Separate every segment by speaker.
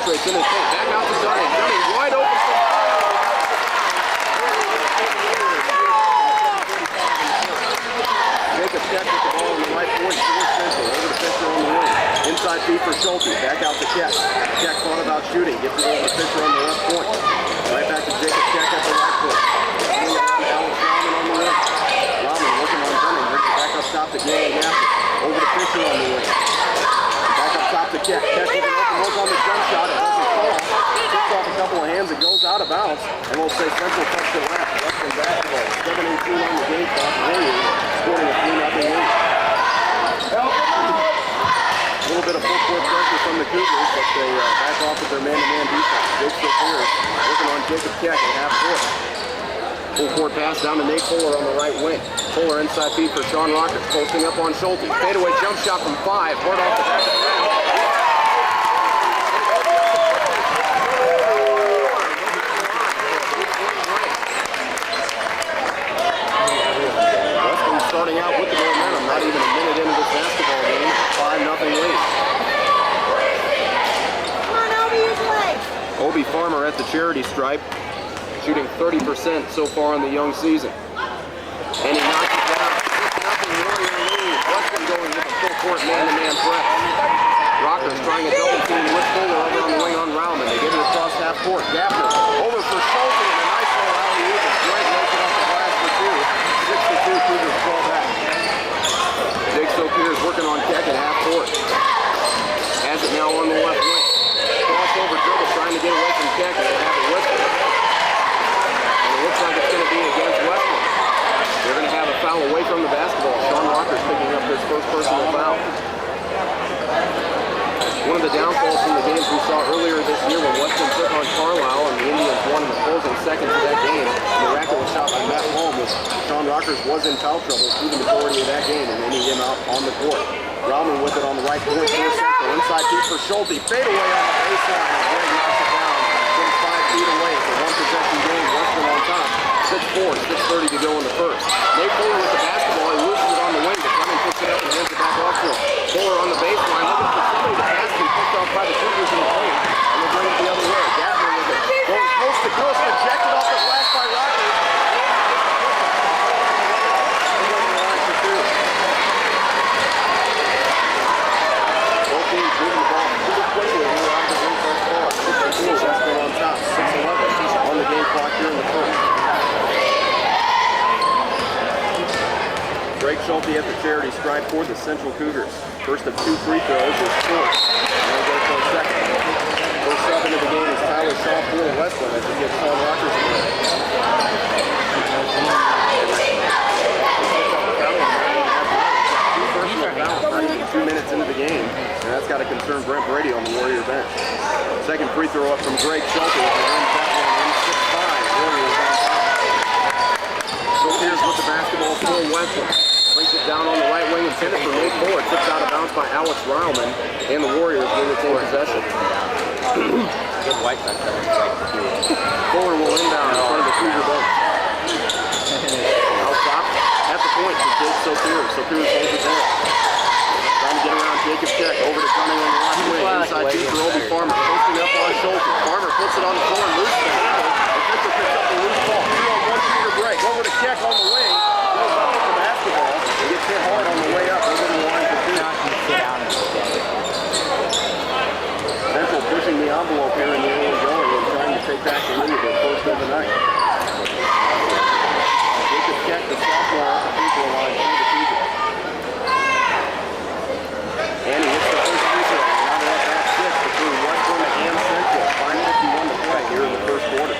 Speaker 1: penetrates in his paint. Back out to Dunning. Dunning wide open from Jacob Keck with the ball on the right point. Over to Fisher on the wing. Inside feed for Schulte. Back out to Keck. Keck thought about shooting. Gets it over to Fisher on the left point. Right back to Jacob Keck at the right point. Alex Rahman on the wing. Rahman working on Dunning. Brings it back up top to Galen Gaffney. Over to Fisher on the wing. Back up top to Keck. Keck with an open look on the jump shot. It doesn't fall. Kicks off a couple of hands. It goes out of bounds. And we'll say Central touched it left. Wesclin basketball. 7-18 on the game clock. Warriors scoring a 3-0 lead. A little bit of full court pressure from the Cougars, but they back off with their man-to-man defense. Jake Sopiars working on Jacob Keck at half court. Full court pass down to Nate Fuhler on the right wing. Fuhler inside feed for Sean Rakers, posting up on Schulte. Fadeaway jump shot from 5. Hard off the back of the rim. Wesclin starting out with the momentum, not even a minute into this basketball game. 5-0 lead.
Speaker 2: Come on, Obie, use legs.
Speaker 1: Obie Farmer at the charity stripe, shooting 30% so far in the young season. And he knocks it down. 6-0 Warrior lead. Wesclin going with a full court man-to-man press. Rakers trying a double team with Fuhler over on the wing on Rahman. They get it across half court. Gaffney over for Schulte and a nice little alley-oop. Grant makes it off the glass for 2. 6-2 Cougars fall back. Jake Sopiars working on Keck at half court. Has it now on the left wing. Crossover dribble trying to get away from Keck and they have it with him. And it looks like it's going to be against Wesclin. They're going to have a foul away from the basketball. Sean Rakers picking up his first personal foul. One of the downfalls from the games we saw earlier this year when Wesclin took on Carlisle and the Indians won in the closing seconds of that game. The miraculous shot by Matt Holm was Sean Rakers was in foul trouble through the majority of that game and ending him out on the court. Rahman with it on the right point for Central. Inside feed for Schulte. Fade away on the baseline. And Greg knocks it down from 5 feet away. It's a one-possession game. Wesclin on top. 6-4, 6:30 to go in the first. Nate Fuhler with the basketball. He loses it on the wing. Drummond picks it up and hands it back off to him. Fuhler on the baseline looking for somebody to pass to. Picked off by the Cougars in the paint. And they'll bring it the other way. Gaffney with it. Going coast to coast. Rejected off the glass by Rakers. Both teams moving the ball pretty quickly here out of the ring first ball. Wesclin on top. 6-11 on the game clock here in the first. Drake Schulte at the charity stripe for the Central Cougars. First of 2 free throws is short. Now go for a second. First sub into the game is Tyler Shaw for Wesclin as he gets Sean Rakers in there. 2 personal fouls, not even 2 minutes into the game. And that's got to concern Brent Brady on the Warrior bench. Second free throw up from Drake Schulte. He wins that one in 6-5. Warriors on top. So here's with the basketball for Wesclin. Brings it down on the right wing intended for Nate Fuhler. Tipped out of bounds by Alex Rahman. And the Warriors will retain possession.
Speaker 3: Good white touch.
Speaker 1: Fuhler will inbound in front of the Cougar bench. Out top at the point for Jake Sopiars. Sopiars holds it there. Trying to get around Jacob Keck. Over to Dunning on the left wing. Inside feed for Obie Farmer. Posting up on Schulte. Farmer puts it on the floor and loses the handle. Defender picks up the loose ball. 2-on-1 shooter break. Over to Keck on the wing. Goes up with the basketball. He gets hit hard on the way up. Over the line for 2. Central pushing the envelope here in the early going and trying to take back the lead at first of the night. Jacob Keck, the sophomore, at the free throw line for the Cougars. And he hits the first free throw. Now they're up at 6 between Wesclin and Central. 5:51 to play here in the first quarter.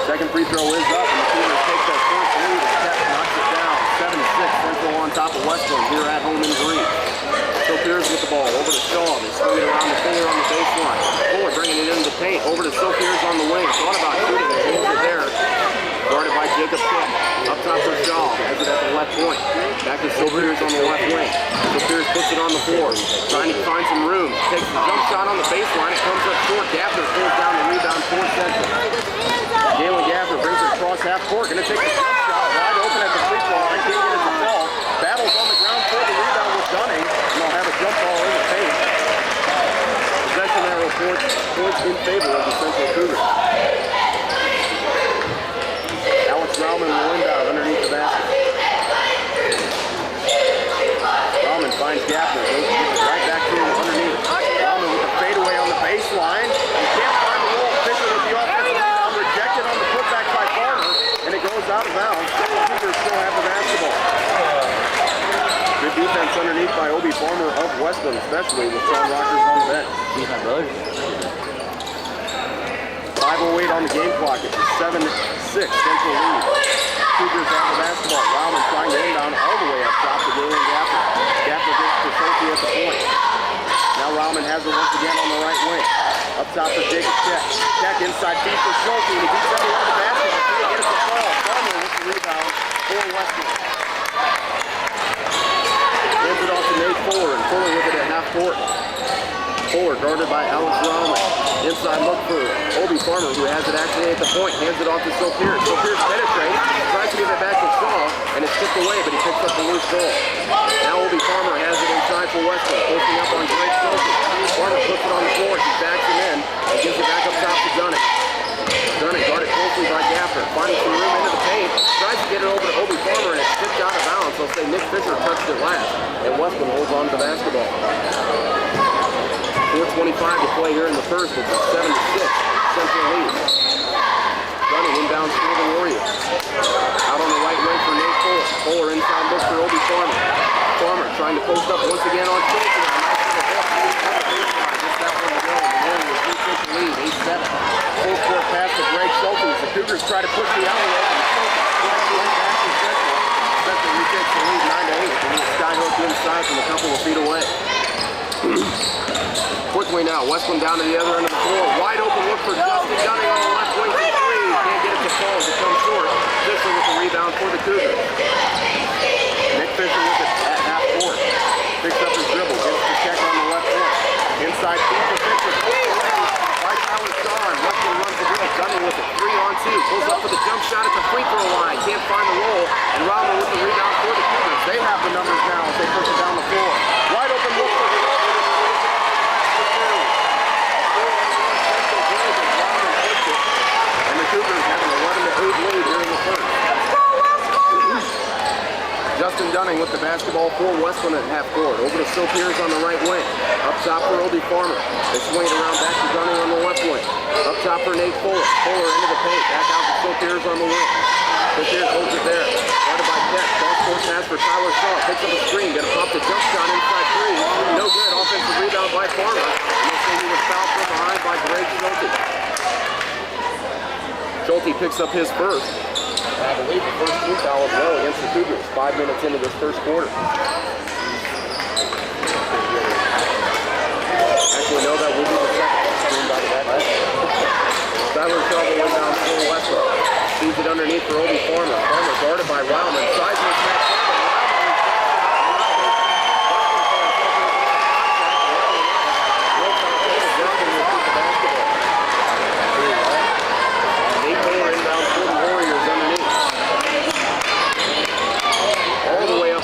Speaker 1: Second free throw is up, and the Cougars take that first lead as Keck knocks it down. 7-6, Central on top of Wesclin here at home in Breese. Sopiars with the ball, over to Shaw. They swing it around the Fuhler on the baseline. Fuhler bringing it into the paint, over to Sopiars on the wing. Thought about shooting, and holds it there. Guarded by Jacob Keck. Up top for Shaw, has it at the left point. Back to Sopiars on the left wing. Sopiars puts it on the floor, trying to find some room. Takes the jump shot on the baseline, it comes up short. Gaffner pulls down the rebound for Central. Galen Gaffner brings it across half court, gonna take the jump shot, wide open at the free throw line, can't get it to fall. Battles on the ground for the rebound with Dunning, and they'll have a jump ball in the paint. underneath by Obie Farmer of Wesclin, especially with Sean Rakers on the bench.
Speaker 3: He's my brother.
Speaker 1: 5:08 on the game clock. It's a 7-6 Central lead. Cougars have the basketball. Wildman trying to inbound all the way up top to Galen Gaffer. Gaffer gets to Sophie at the point. Now Wildman has it once again on the right wing. Up top for Jacob Keck. Keck inside feed for Schulte, and he beats everyone to the basket. He can't get it to fall. Farmer with the rebound for Wesclin. Hands it off to Nate Fuhler, and Fuhler with it at half court. Fuhler guarded by Alex Wildman. Inside look for Obie Farmer, who has it actually at the point. Hands it off to Sopiars. Sopiars penetrates, tries to give it back to Shaw, and it's tipped away, but he picks up the loose ball. Now Obie Farmer has it inside for Wesclin, posting up on Greg Schulte. Farmer puts it on the floor, he backs him in, and gives it back up top to Dunning. Dunning guarded closely by Gaffer, finding some room into the paint, tries to get it over to Obie Farmer, and it's tipped out of bounds. I'll say Nick Fisher touched it last, and Wesclin holds on to the basketball. 4:25 to play here in the first. It's a 7-6 Central lead. Dunning inbounds for the Warriors. Out on the right wing for Nate Fuhler. Fuhler inside look for Obie Farmer. Farmer trying to post up once again on Schulte. Just that one to go. The Warriors 3-6 lead, 8-7. Full court pass to Greg Schulte. The Cougars try to push the outlet. Central retakes the lead 9-8. And the skyhook inside from a couple of feet away. Quickly now, Wesclin down to the other end of the floor. Wide open look for Justin Dunning on the left wing for three. Can't get it to fall as it comes short. Fisher with the rebound for the Cougars. Nick Fisher with it at half court. Picks up his dribble, gets the check on the left wing. Inside feed for Fisher. By Tyler Shaw, and Wesclin runs the deal. Dunning with it, 3-on-2. Pulls up for the jump shot at the free throw line. Can't find the roll. And Rowland with the rebound for the Cougars. They have the numbers now as they push it down the floor. Wide open look for the Cougars have an 11-8 lead here in the first. Justin Dunning with the basketball for Wesclin at half court. Over to Sopiars on the right wing. Up top for Obie Farmer. They swing it around back to Dunning on the left wing. Up top for Nate Fuhler. Fuhler into the paint. Back out to Sopiars on the wing. Sopiars holds it there. Guarded by Keck. Cross-court pass for Tyler Shaw. Picks up a screen. Gonna pop the jump shot inside three. No good. Offensive rebound by Farmer. And they say he was fouled from behind by Greg Schulte. Schulte picks up his first. I believe the first team foul as well against the Cougars. 5 minutes into this first quarter. Actually, no, that will be the second. Tyler Shaw will down for Wesclin. Feeds it underneath for Obie Farmer. Farmer guarded by Wildman. Sides with Matt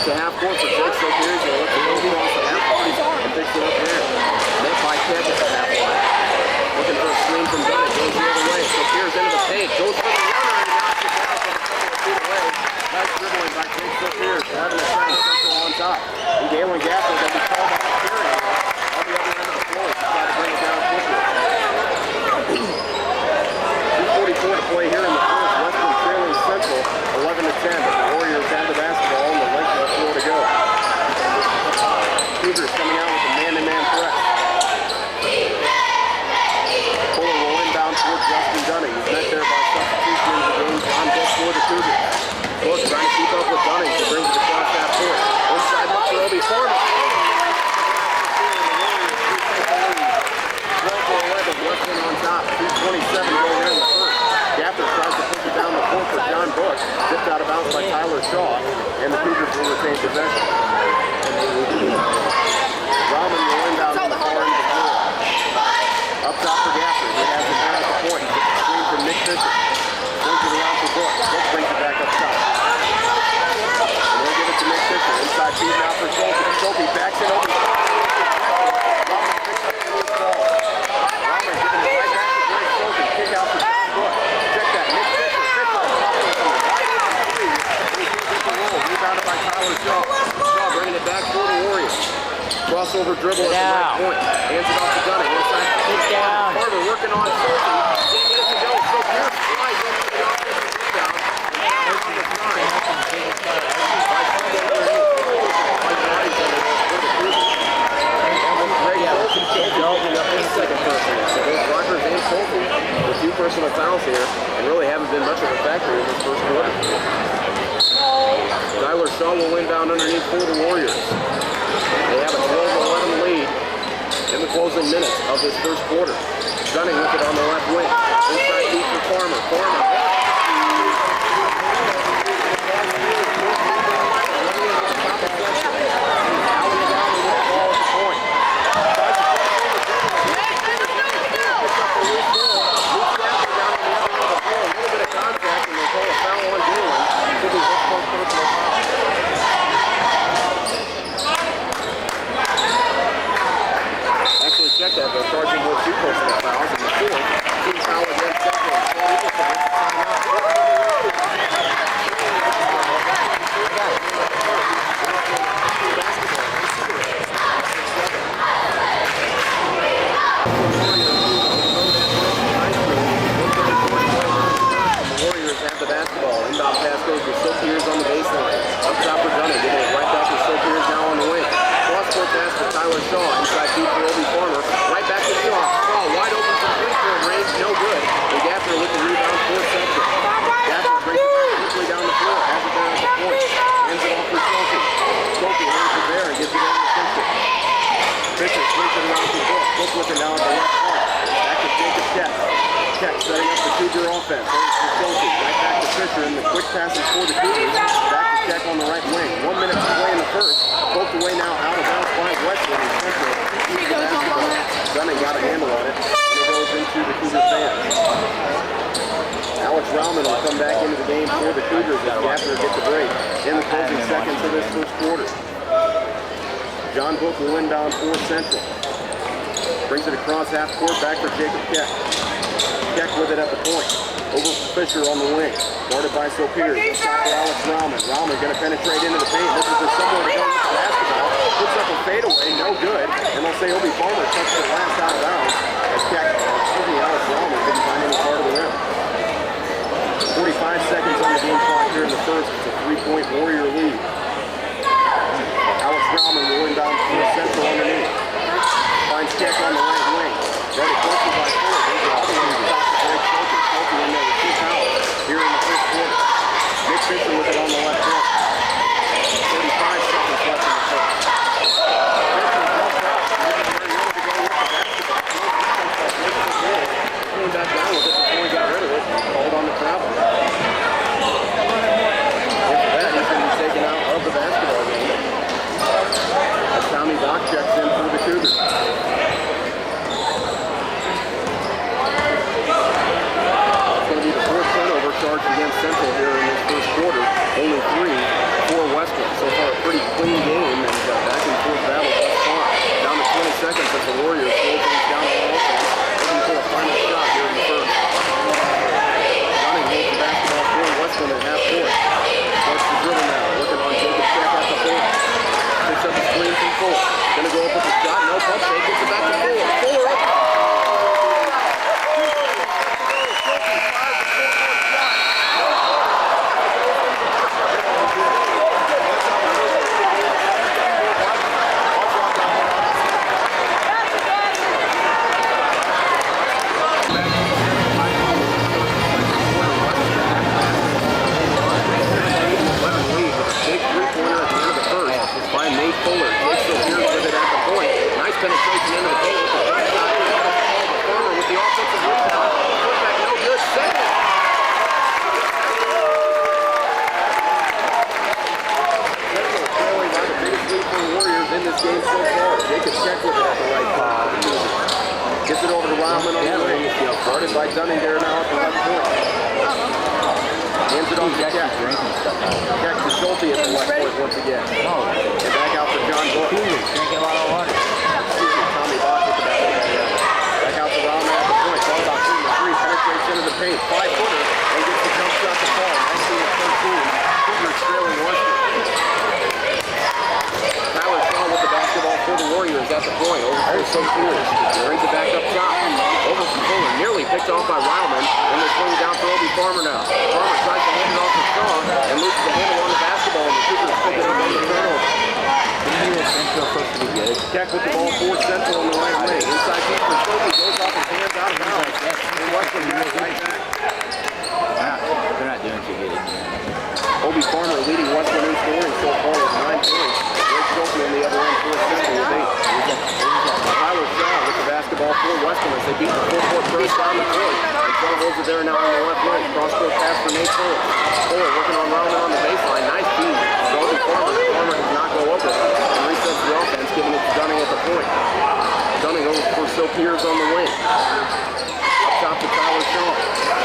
Speaker 1: to half court for Jake Sopiars, and looks to go across the half line and picks it up there. Net by Keck at the half line. Looking for a screen from Dunning, goes the other way. Sopiars into the paint, goes for the runner, and knocks it down from a couple of feet away. Nice dribbling by Jake Sopiars, having a try to Central on top. And Galen Gaffer will be called on the carry on the other end of the floor to try to bring it down quickly. 2:44 to play here in the first. Wesclin trailing Central 11-10, but the Warriors have the basketball on the length of the floor to go. Cougars coming out with a man-to-man press. Fuller will inbound towards Justin Dunning. He's met there by substitution in the game. John Book for the Cougars. Book trying to keep up with Dunning to bring it across that court. Inside look for Obie Farmer. 12-11, Wesclin on top. 2:27 to go here in the first. Gaffer tries to push it down the court for John Book. Tipped out of bounds by Tyler Shaw. And the Cougars will retain possession. Rahman will inbound on the far end of the floor. Up top for Gaffer. He has it down at the point. Screen from Nick Fisher. Brings it around for Book. Book brings it back up top. And they'll give it to Nick Fisher. Inside feed now for Schulte. Schulte backs it over. Rahman picks up the loose ball. Rahman giving it right back to Greg Schulte. Kick out for John Book. Check that. Nick Fisher. Fisher on top of him. Right into the three. He can't get the roll. Rebounded by Tyler Shaw. Shaw bringing it back for the Warriors. Crossover dribble at the right point. Hands it off to Dunning. Inside. Keep down. Farmer working on Schulte. Can't get it to go. So Pierce flies into the offensive rebound. And now on the side. By Fuhler underneath. By Ritzheimer. Shaw will inbound underneath for the Warriors. They have a 12-11 lead in the closing minutes of this first quarter. Gunning with it on the left wing. Inside deep for Farmer. Farmer. Check that, they're charging with 2 personal fouls in the fourth. Team foul against Central. The Warriors have the basketball. Inbound pass goes to Sopiars on the baseline. Up top for Gunning, giving it right back to Sopiars now on the wing. Cross-court pass for Tyler Shaw. Inside deep for Obie Farmer. Right back to Shaw. Shaw wide open from three-point range. No good. And Gaffner with the rebound for Central. Gaffner brings it back quickly down the floor. Has it there at the point. Hands it off for Schulte. Schulte hands it there and gets it over to Fisher. Fisher swings it around the book. Book with it now at the left corner. Back to Jacob Keck. Keck setting up the Cougar offense. Over to Schulte. Right back to Fisher. And the quick passes for the Cougars. Back to Keck on the right wing. 1 minute to play in the first. Both the way now out of bounds by Wesclin and Central. Gunning got a handle on it, and it goes into the Cougar fans. Alex Rauman will come back into the game for the Cougars as Gaffner gets a break in the closing seconds of this first quarter. John Book will inbound for Central. Brings it across half court, back for Jacob Keck. Keck with it at the point. Over for Fisher on the wing. Guarded by Sopiars. Shot for Alex Rauman. Rauman going to penetrate into the paint. Looking for somewhere to go with the basketball. Puts up a fadeaway, no good. And they'll say Obie Farmer touched it last out of bounds. As Alex Rauman couldn't find any part of the rim. 45 seconds on the game clock here in the first. It's a 3-point Warrior lead. Alex Rauman will inbound for Central underneath. Finds Keck on the right wing. Guarded closely by Fuhler. There's the other one who stops the break. Schulte in there with 2 fouls here in the first quarter. Nick Fisher with it on the left wing. 35 seconds left in the first. Fisher jumped out. Where he wanted to go with the basketball. Came back down with it before he got rid of it. Called on the travel. After that, he's going to be taken out of the basketball game. As Tommy Bach checks in for the Cougars. Charge against Central here in this first quarter. Only 3 for Wesclin. So far a pretty clean game and back and forth battle thus far. Down to 20 seconds as the Warriors slow things down on offense. Looking for a final shot here in the first. Gunning holds the basketball for Wesclin at half court. Starts the dribble now. Looking on Jacob Keck at the point. Picks up the screen from Fuhler. Gonna go up with the shot. No pump fake. Gets it back to Fuhler. Fuhler up. Fuhler takes Sopiars with it at the point. Nice penetration into the paint. Farmer with the offensive rebound. Putback no good. Second. Central trailing by the biggest lead for the Warriors in this game so far. Jacob Keck with it at the right point. Gets it over to Rauman on the wing. Guarded by Gunning there now at the left point. Hands it off to Keck. Keck to Schulte at the left point once again. And back out for John Book.
Speaker 3: Drinking a lot of water.
Speaker 1: Tommy Bach with the basketball. Back out to Rauman at the point. Ball about 2 to 3. Penetrates into the paint. 5-footer. And gets the jump shot to fall. 19 at 13. Cougars trailing Wesclin. Tyler Shaw with the basketball for the Warriors at the point. Over for Sopiars. Brings it back up top. Over for Fuhler. Nearly picked off by Rauman. And they're swinging down for Obie Farmer now. Farmer tries to hand it off to Shaw and loses the handle on the basketball. And the Cougars pick it up on the turnover.
Speaker 3: Central supposed to be good.
Speaker 1: Keck with the ball for Central on the right wing. Inside deep for Sophie. Goes off his hands out of bounds. And Wesclin gets right back.
Speaker 3: They're not doing too good.
Speaker 1: Obie Farmer leading Wesclin in scoring so throws it there now on the left wing. Cross-court pass for Nate Fuhler. Fuhler working on Rowman on the baseline. Nice feed. Goes to Farmer. Farmer does not go over. And resets the offense, giving it to Dunning at the point. Dunning over for Sopiars on the wing. Up top to Tyler Shaw.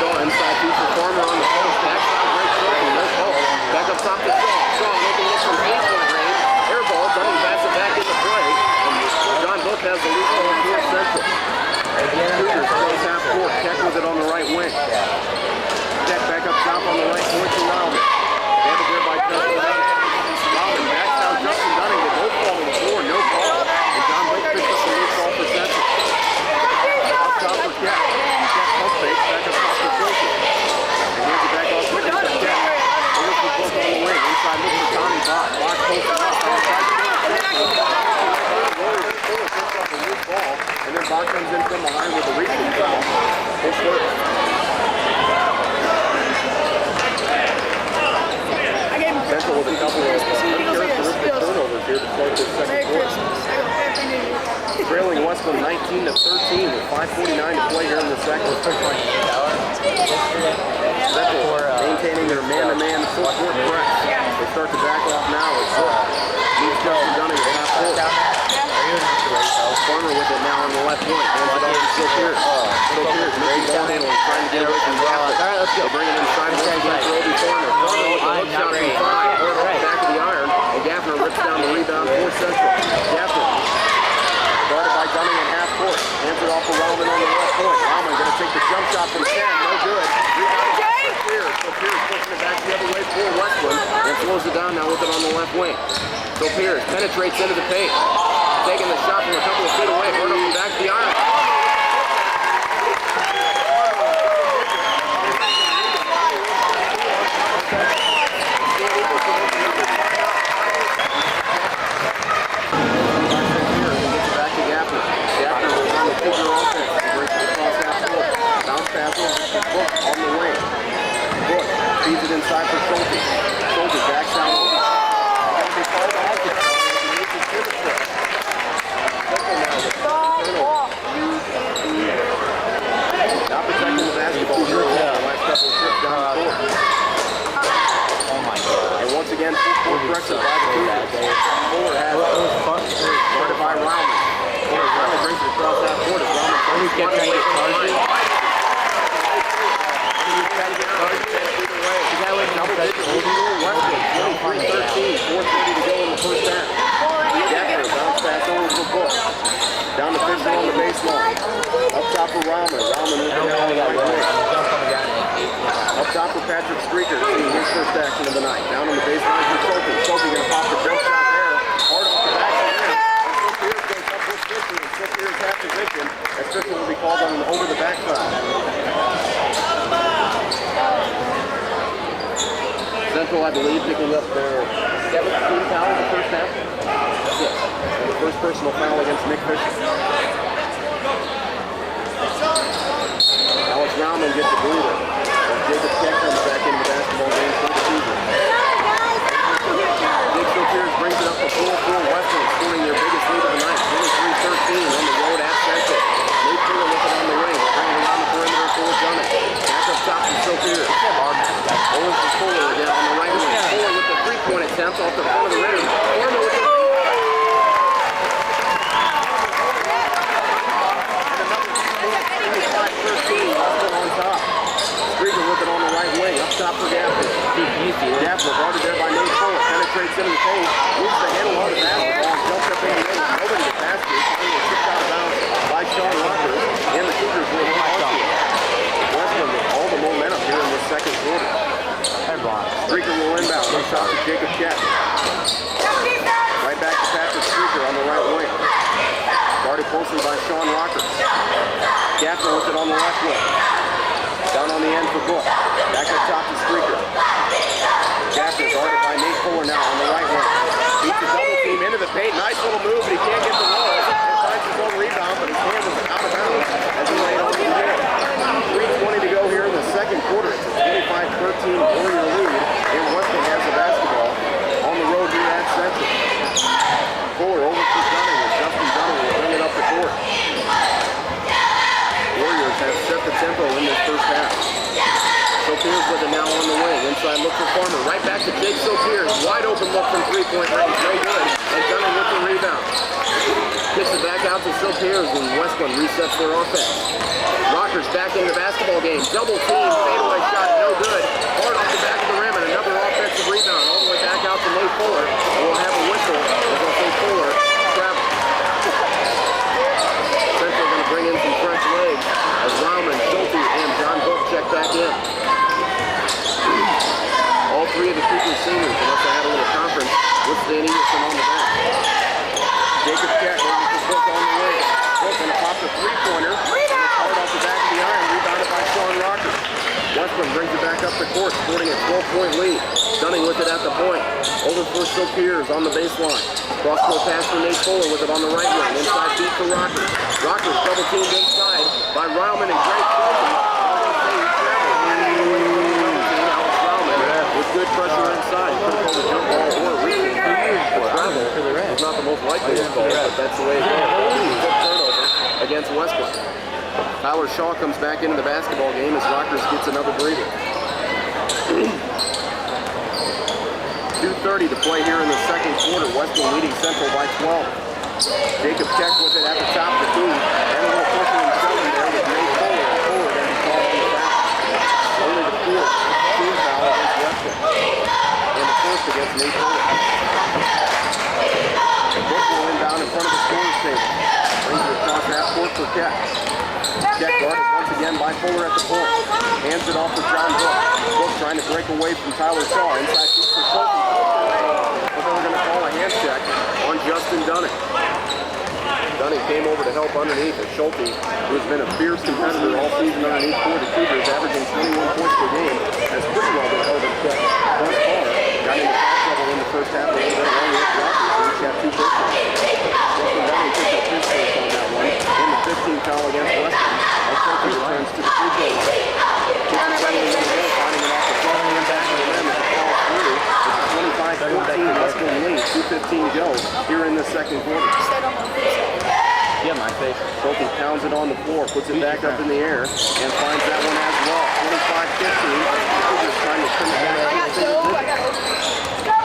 Speaker 1: Shaw inside feed for Farmer on the post. Backside, great shooting. No ball. Back up top to Shaw. Shaw making it from 8-point range. Air ball. Dunning backs it back into play. And John Book has the loose ball for Central. Cougars close half court. Keck with it on the right wing. Keck back up top on the right point to Rowman. Handed there by Justin Dunning. Rowman backs down Justin Dunning. They both fall to the floor. No ball. And John Book picks up the loose ball for Central. Up top for Keck. Keck pump fakes. Back up top for Filthy. And hands it back off quickly for Keck. Over for Book on the wing. Inside look for Tommy Bott. Bott posted up. Outside the Warriors Fuller picks up the loose ball. And then Bott comes in from behind with a reaching foul. It's first. Central with a couple of uncharacteristic turnovers here to start this second quarter. Trailing Wesclin 19-13 with 5:49 to play here in the second. Central maintaining their man-to-man full-court press. They start to back off now as Leeds Justin Dunning at half court. Farmer with it now on the left point. Hands it off to Sopiars. Sopiars making ball handling, trying to get away from Gaffney. They bring it inside once again for Obie Farmer. Farmer with the hook shot from 5. Back of the iron. And Gaffney rips down the rebound for Central. Gaffney guarded by Dunning at half court. Hands it off to Rowman on the left point. Rowman going to take the jump shot from 10. No good. Rebound to Sopiars. Sopiars pushing it back the other way for Wesclin. And slows it down now with it on the left wing. Sopiars penetrates into the paint. Taking the shot from a couple of feet away. Burnoff back to the iron. Back to Gaffney. Gaffney was on the figure offense. Breaks it across half court. Bounce pass over to Book on the wing. Book feeds it inside for Schulte. Schulte backs out over. Not protecting the basketball here the last couple of trips down the court.
Speaker 3: Oh my God.
Speaker 1: And once again, full pressure by the Cougars. Fuller has guarded by Rowman. Fuller finally brings it across half court as Rowman always gets away from the line. Double-digit lead Wesclin, 23-13, 4:30 to go in the first half. Becherer bounce pass over for Book. Down to Fisher on the baseline. Up top for Rowman. Rowman with it on the right wing. Up top for Patrick Streaker, seeing his first action of the night. Down on the baseline for Sophie. Sophie going to pop the jump shot there. Hard off the back of the rim. And Sopiars goes up with Fisher. And Sopiars half position. As Fisher will be called on over the backside. Central, I believe, picking up their 17th foul in the first half. Yes. And the first personal foul against Nick Fisher. Alex Rowman gets a breather. As Jacob Keck comes back into the basketball game for the Cougars. Nick Sopiars brings it up to 4-4 Wesclin, scoring their biggest lead of the night, 23-13 on the road at Central. Nate Fuhler with it on the wing, bringing around the perimeter for Dunning. Back up top to Sopiars. Over for Fuhler again on the right wing. Fuhler with the three-point attempt off the front of the rim. Farmer with the rebound. And another 13, Wesclin on top. Streaker with it on the right wing. Up top for Gaffney. Gaffney guarded there by Nate Fuhler. Penetrates into the paint. Moves the handle on the basketball. Jumps up in the lane. Nobody to pass to. Finally kicked out of bounds by Sean Rakers. And the Cougars will hold on to it. Wesclin with all the momentum here in this second quarter. Streaker will inbound. Up top to Jacob Keck. Right back to Patrick Streaker on the right wing. Guarded closely by Sean Rakers. Gaffney with it on the left wing. Down on the end for Book. Back up top to Streaker. Gaffney guarded by Nate Fuhler now on the right wing. Beats the double team into the paint. Nice little move, but he can't get the wall. And finds his own rebound, but his hand was out of bounds as he laid on the floor. 3:20 to go here in the second quarter. It's a 25-13 Warrior lead, and Wesclin has the basketball. look for Farmer. Right back to Jake Sopiars. Wide open look from three-point range. No good. And Dunning with the rebound. Kicks it back out to Sopiars, and Wesclin resets their offense. Rakers back in the basketball game. Double team. Fadeaway shot. No good. Hard off the back of the rim, and another offensive rebound. All the way back out to Nate Fuhler. We'll have a whistle as they'll say Fuhler travel. Central going to bring in some fresh legs as Rauman, Schulte, and John Book check back in. All three of the Cougars seniors, unless they had a little conference, with Stan Eagleson on the bench. Jacob Keck over to Book on the wing. Book going to pop the three-pointer. Hard off the back of the iron, rebounded by Sean Rakers. Wesclin brings it back up the court, sporting a 12-point lead. Dunning with it at the point. Over for Sopiars on the baseline. Cross-court pass for Nate Fuhler with it on the right wing. Inside feed for Rakers. Rakers double teamed inside by Rauman and Greg Schulte. With good pressure inside. He could have called a jump ball or a reach. Travel is not the most likely of calls, but that's the way it goes. Good turnover against Wesclin. Tyler Shaw comes back into the basketball game as Rakers gets another breather. 2:30 to play here in the second quarter. Wesclin leading Central by 12. Jacob Keck with it at the top of the key. And a little pushing and shoving there with Nate Fuhler. Fuhler then he called on the foul. Only the fourth team foul against Wesclin. And the first against Nate Fuhler. Book will inbound in front of the scorer's table. Brings it across half court for Keck. Keck guarded once again by Fuhler at the point. Hands it off to John Book. Book trying to break away from Tyler Shaw. Inside feed for Schulte. But they were going to call a hand check on Justin Dunning. Dunning came over to help underneath, and Schulte, who has been a fierce competitor all season underneath for the Cougars, averaging 21 points per game, has pretty well been held in check thus far. Got into foul trouble in the first half a little bit along with Rakers, who each have 2 first Justin Dunning picked up his first on that one, and the 15th foul against Wesclin. As Schulte returns to the free throw line. Kicks the penalty in the middle, finding it off the front and back to the rim as it falls through. It's a 25-14 Wesclin lead, 2:15 go here in the second quarter.
Speaker 3: Yeah, my face.
Speaker 1: Schulte pounds it on the floor, puts it back up in the air, and finds that one as well. 25-15. The Cougars trying to trim it back.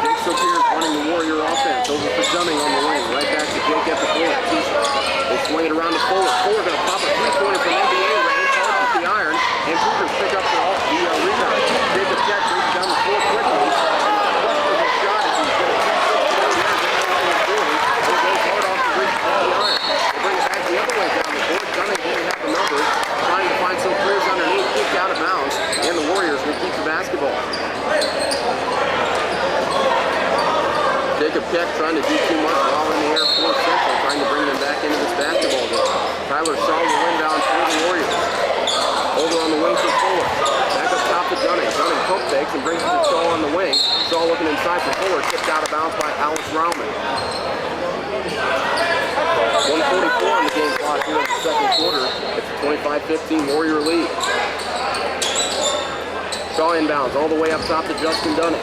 Speaker 1: Jake Sopiars running the Warrior offense. Over for Dunning on the wing. Right back to Jake at the point. They swing it around to Fuhler. Fuhler going to pop a three-pointer from NBA range. Hard off the iron. And Cougars pick up the rebound. Jacob Keck brings it down the floor quickly. And a questionable shot as he's going to the other way down the court. Dunning didn't have the numbers, trying to find some players underneath, kicked out of bounds, and the Warriors will keep the basketball. Jacob Keck trying to do too much while in the air for Central, trying to bring them back into this basketball game. Tyler Shaw will inbound for the Warriors. Over on the wing for Fuhler. Back up top to Dunning. Dunning pump fakes and brings it to Shaw on the wing. Shaw looking inside for Fuhler, kicked out of bounds by Alex Rauman. 1:44 on the game clock here in the second quarter. It's a 25-15 Warrior lead. Shaw inbounds all the way up top to Justin Dunning.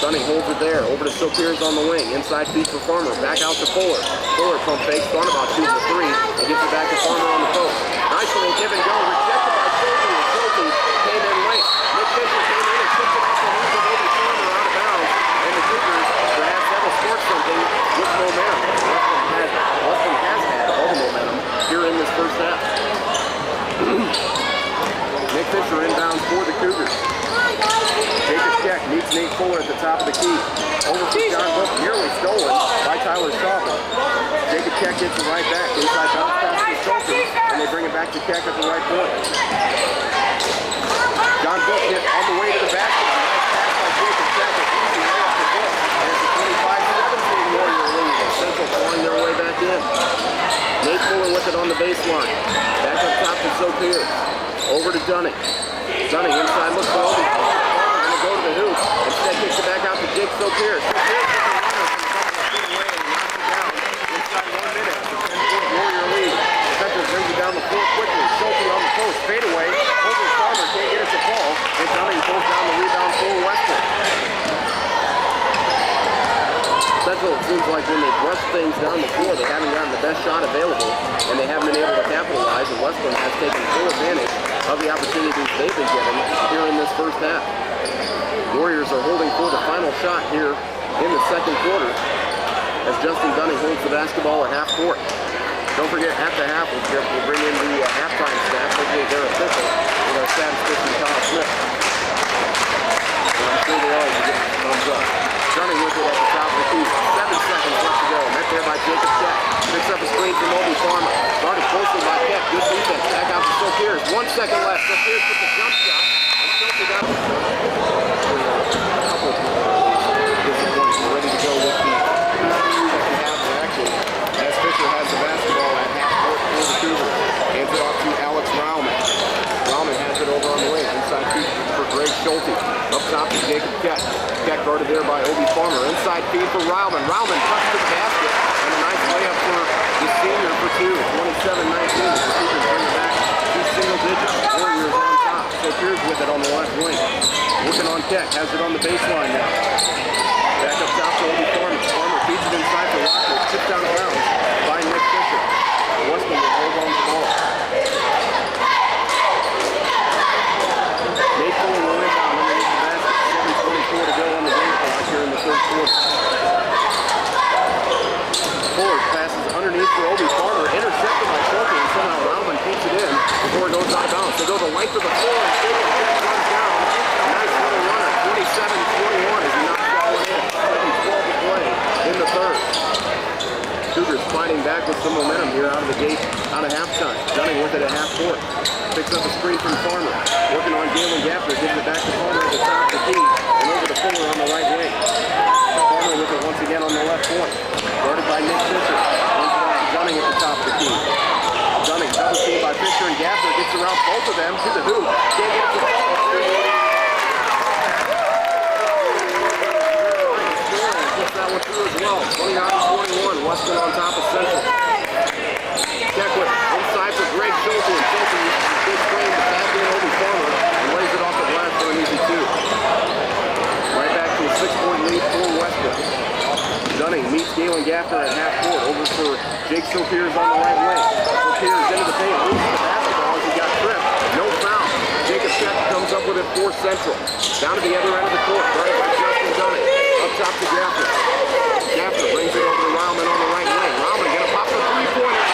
Speaker 1: Dunning holds it there. Over to Sopiars on the wing. Inside feed for Farmer. Back out to Fuhler. Fuhler pump fakes. Thought about shooting the three. And gets it back to Farmer on the post. Nice little give and go. Rejected by Schulte. And Schulte came in late. Nick Fisher came in and tipped it off the hands of Obie Farmer out of bounds. And the Cougars perhaps have a sport something with momentum. Wesclin has had all the momentum here in this first half. Nick Fisher inbounds for the Cougars. Jacob Keck meets Nate Fuhler at the top of the key. Over to John Book, nearly stolen by Tyler Shaw. Jacob Keck gets it right back. Inside bounce pass to Schulte, and they bring it back to Keck at the right point. John Book hit on the way to the basket. Nice pass by Jacob Keck. It's easy way up the Book. And it's a 25-17 Warrior lead. Central clawing their way back in. Nate Fuhler with it on the baseline. Back up top to Sopiars. Over to Dunning. Dunning inside looks for Obie. Farmer going to go to the hoop. Instead kicks it back out to Jake Sopiars. Sopiars gets a runner from a couple of feet away and knocks it down inside 1 minute. It's a 10-point Warrior lead. Central brings it down the floor quickly. Schulte on the post. Fade away. Over Farmer can't get it to fall. And Dunning pulls down the rebound for Wesclin. Central, it seems like when they brush things down the floor, they haven't gotten the best shot available, and they haven't been able to capitalize, and Wesclin has taken full advantage of the opportunities they've been given here in this first half. Warriors are holding for the final shot here in the second quarter as Justin Dunning holds the basketball at half court. Don't forget, at the half, we'll bring in the halftime stats. Hopefully they're official with our statistician, Kyle Smith. And I'm sure they always get thumbs up. Dunning with it at the top of the key. 7 seconds left to go. Met there by Jacob Keck. Picks up a screen from Obie Farmer. Guarded closely by Keck. Good defense. Back out to Sopiars. 1 second left. Sopiars with the jump shot. And Sophie got a couple of disappointing. Ready to go with the second half reaction. As Fisher has the basketball at half court for the Cougars. Hands it off to Alex Rauman. Rauman has it over on the wing. Inside feed for Greg Schulte. Up top to Jacob Keck. Keck guarded there by Obie Farmer. Inside feed for Rauman. Rauman cuts to the basket. And a nice layup for the senior for two. 27-19. The Cougars bring it back to single digits. Warriors on top. Sopiars with it on the left wing. Working on Keck. Has it on the baseline now. Back up top to Obie Farmer. Farmer feeds it inside for Rakers. Tipped out of bounds by Nick Fisher. Wesclin will hold on to the ball. Nate Fuhler will inbound underneath the basket. 7:24 to go on the game clock here in the third quarter. Fuhler passes underneath for Obie Farmer. Intercepted by Schulte, and somehow Rauman keeps it in before it goes out of bounds. They go the length of the floor, and Fuhler runs down. Nice little runner. 27-21 as he knocks that one in. 7:12 to play in the third. Cougars fighting back with some momentum here out of the gate, out of halftime. Dunning with it at half court. Picks up a screen from Farmer. Working on Galen Gaffner, gives it back to Farmer at the top of the key, and over to Fuhler on the right wing. Farmer with it once again on the left point. Guarded by Nick Fisher. Dunning at the top of the key. Dunning double team by Fisher and Gaffner. Gets around both of them to the hoop. Can't get it to fall. Gets that one through as well. 29-21. Wesclin on top of Central. Keck with inside for Greg Schulte, and Schulte uses a big frame to back in Obie Farmer and lays it off the glass for an easy two. Right back to a 6-point lead for Wesclin. Dunning meets Galen Gaffner at half court. Over for Jake Sopiars on the right wing. Sopiars into the paint, loses the basketball as he got tripped. No foul. Jacob Keck comes up with it for Central. Down to the other end of the court. Right by Justin Dunning. Up top to Gaffner. Gaffner brings it over to Rauman on the right wing. Rauman gonna pop the three-pointer.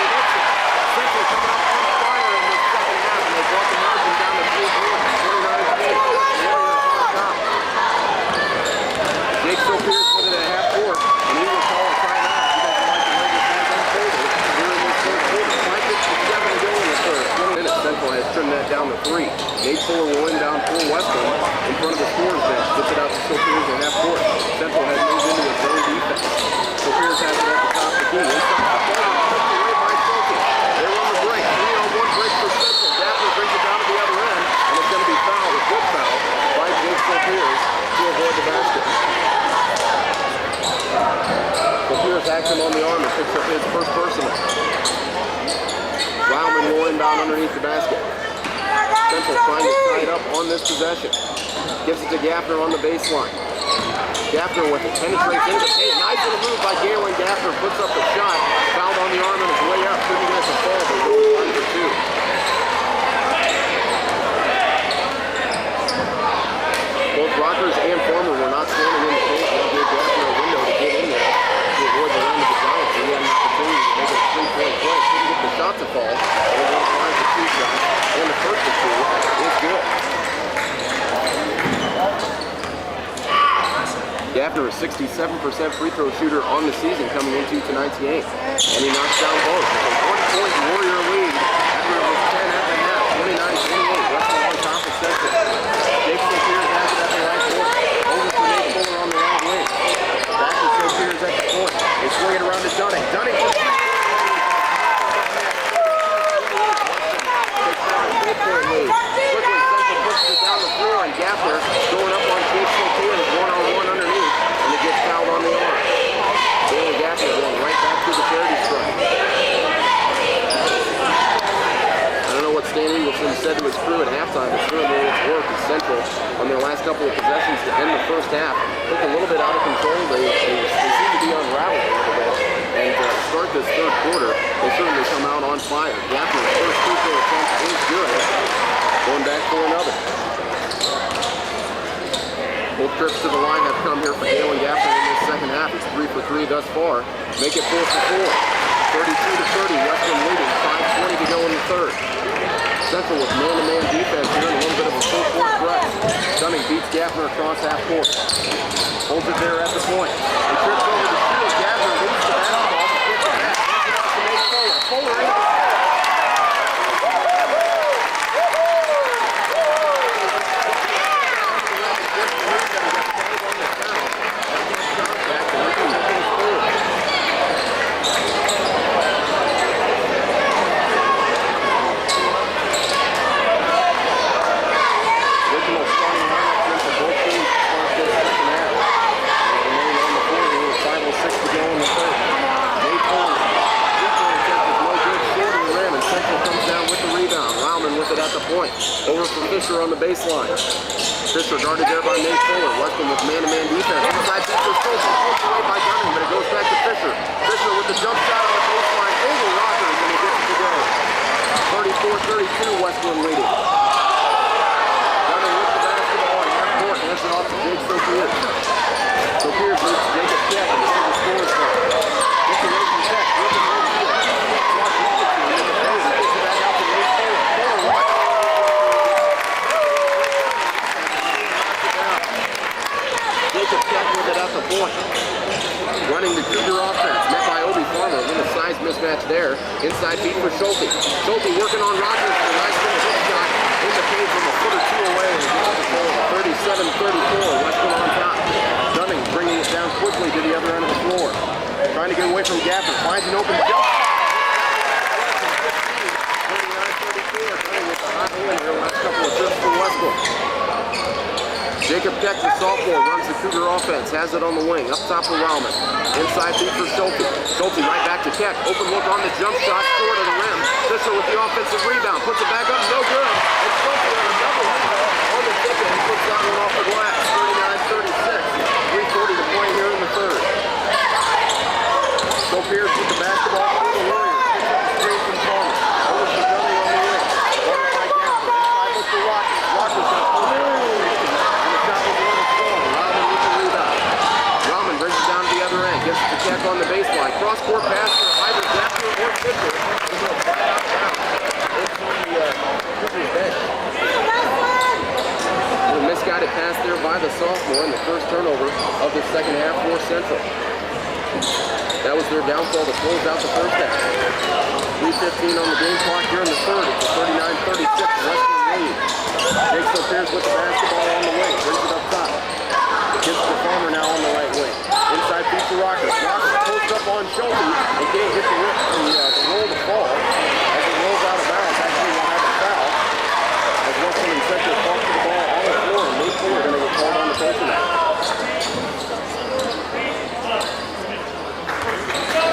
Speaker 1: Central coming up on fire in this second half, and they brought the margin down to 3 points. 29-8. Warriors on top. Jake Sopiars with it at half court, and he will call a timeout. He doesn't like the way this has unfolded here in this third quarter. 5:57 to go in the third. 20 minutes. Central has trimmed that down to 3. Nate Fuhler will inbound for Wesclin in front of the scorer's bench. Gets it out to Sopiars at half court. Central has moved into a zone defense. Sopiars has it at the top of the key. Inside the corner, pushed away by Schulte. They run the break. 3-on-1 break for Central. Gaffner brings it down to the other end, and it's going to be fouled, a good foul, by Jake Sopiars to avoid the basket. Sopiars hacks him on the arm and picks up his first personal. Rauman will inbound underneath the basket. Central trying to tie it up on this possession. Gives it to Gaffner on the baseline. Gaffner with it, penetrates into the paint. Nice little move by Galen Gaffner. Puts up a shot. Fouled on the arm on his way up. Couldn't get it to fall, but goes 1 for 2. Both Rakers and Farmer were not standing in the paint. That gave Gaffner a window to get in there to avoid the land of the Giants. He had an opportunity to make a 3-point play. Couldn't get the shot to fall. They went 5 for 2 shots. And the first of 2 is good. Gaffner, a 67% free throw shooter on the season coming into tonight's game. And he knocks down both. It's a 1-point Warrior lead after it was 10 at the half. 29-28. Wesclin on top of Central. Jake Sopiars has it at the right court. Over for Nate Fuhler on the right wing. Back to Sopiars at the point. They swing it around to Dunning. Dunning for 3 points. Quickly, Central pushes it down the floor, and Gaffner going up on Jake Sopiars, 1-on-1 underneath, and it gets fouled on the arm. Galen Gaffner going right back to the charity stripe. I don't know what Stan Eagleson said to his crew at halftime, but certainly it's worked. Central, on their last couple of possessions to end the first half, looked a little bit out of control. They seem to be unraveling a little bit. And to start this third quarter, they certainly come out on fire. Gaffner's first free throw attempt is good. Going back for another. Both trips to the line have come here for Dale and Gaffney in this second half. It's 3 for 3 thus far. Make it 4 for 4. 32-30, Wesclin leading. 5:20 to go in the third. Central with man-to-man defense here and a little bit of a full-court press. Dunning beats Gaffner across half court. Holds it there at the point. He trips over the shield. Gaffner leads the basketball. He kicks it back. Hands it off to Nate Fuhler. Fuhler in. Over for Fisher on the baseline. Fisher guarded there by Nate Fuhler. Wesclin with man-to-man defense. Inside Fisher, Fulton pushed away by Dunning, but it goes back to Fisher. Fisher with the jump shot on the baseline over Rakers, and he gets it to go. 34-32, Wesclin leading. Dunning with the basketball in half court, hands it off to Jake Sopiars. Sopiars leads Jacob Keck, and this is the scoring card. Situation check, driven no field. Watch Richardson in the paint, and gets it back out to Nate Fuhler. Fuhler right. Jacob Keck with it at the point. Running the Cougar offense, met by Obie Farmer. A little size mismatch there. Inside feed for Schulte. Schulte working on Rakers for a nice little hit shot. In the paint from a foot or two away. 37-34. Wesclin on top. Dunning bringing it down quickly to the other end of the floor. Trying to get away from Gaffner. Finds an open jump. 39-34. Dunning with the hot hand here last couple of trips for Wesclin. Jacob Keck, the sophomore, runs the Cougar offense, has it on the wing, up top for Rauman. Inside feed for Schulte. Schulte right back to Keck. Open look on the jump shot, short of the rim. Fisher with the offensive rebound, puts it back up, no good. And Schulte on a double on the ticket and puts that one off the glass. 39-36. 3:40 to play here in the third. Sopiars with the basketball for the Warriors. Picks up the screen from Farmer. Over to Dunning on the wing. Guarded by Gaffner. Inside look for Rakers. Rakers going to pull it. Gets the check on the baseline. Cross-court pass for either Gaffner or Fisher. He's going to back out of bounds. It's on the Cougar's bench. A misguided pass there by the sophomore and the first turnover of the second half for Central. That was their downfall to close out the first half. 3:15 on the game clock here in the third. It's a 39-36 Wesclin lead. Jake Sopiars with the basketball on the wing. Brings it up top. Gets the Farmer now on the right wing. Inside feed for Rakers. Rakers posts up on Schulte and can't get the roll to fall. As it rolls out of bounds, actually will have a foul. As Wesclin and Central falls to the ball on the floor, and Nate Fuhler going to get called on the person now.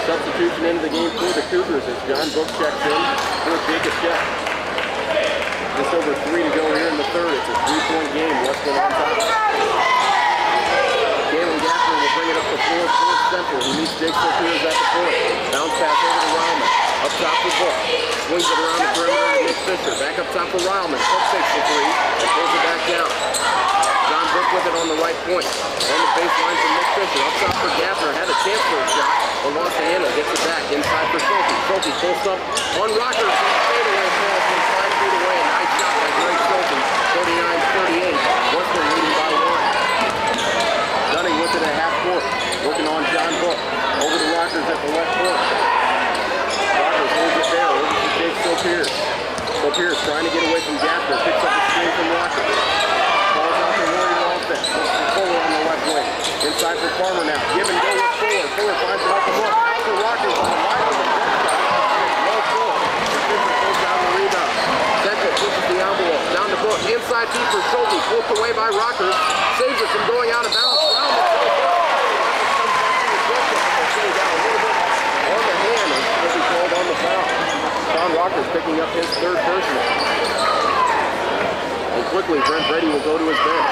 Speaker 1: Substitution into the game for the Cougars as John Book checks in for Jacob Keck. Just over 3 to go here in the third. It's a 3-point game. Wesclin on top. Bring it up the floor for Central. He meets Jake Sopiars at the point. Bounce pass over to Rauman. Up top for Book. Swings it around the perimeter to Nick Fisher. Back up top for Rauman. Book takes the three and pulls it back down. John Book with it on the right point. On the baseline for Nick Fisher. Up top for Gaffner. Had a chance for a shot, but wants to handle. Gets it back inside for Schulte. Schulte pulls up on Rakers. And a fadeaway ball from 5 feet away. Nice shot by Greg Schulte. 39-38. Wesclin leading by 1. Dunning with it at half court, working on John Book. Over to Rakers at the left court. Rakers holds it there, over to Jake Sopiars. Sopiars trying to get away from Gaffner, picks up the screen from Rakers. Calls out the Warrior offense, looks for Fuhler on the left wing. Inside for Farmer now, give and go with Fuhler. Fuhler finds an open look, out for Rakers on the right with the jump shot. Low Fuhler, and Fisher pulls down the rebound. Central pushes the envelope, down to Book. Inside feed for Schulte, pulled away by Rakers. Saves it from going out of bounds. Rakers picking up his third personal. And quickly, Brent Brady will go to his bench.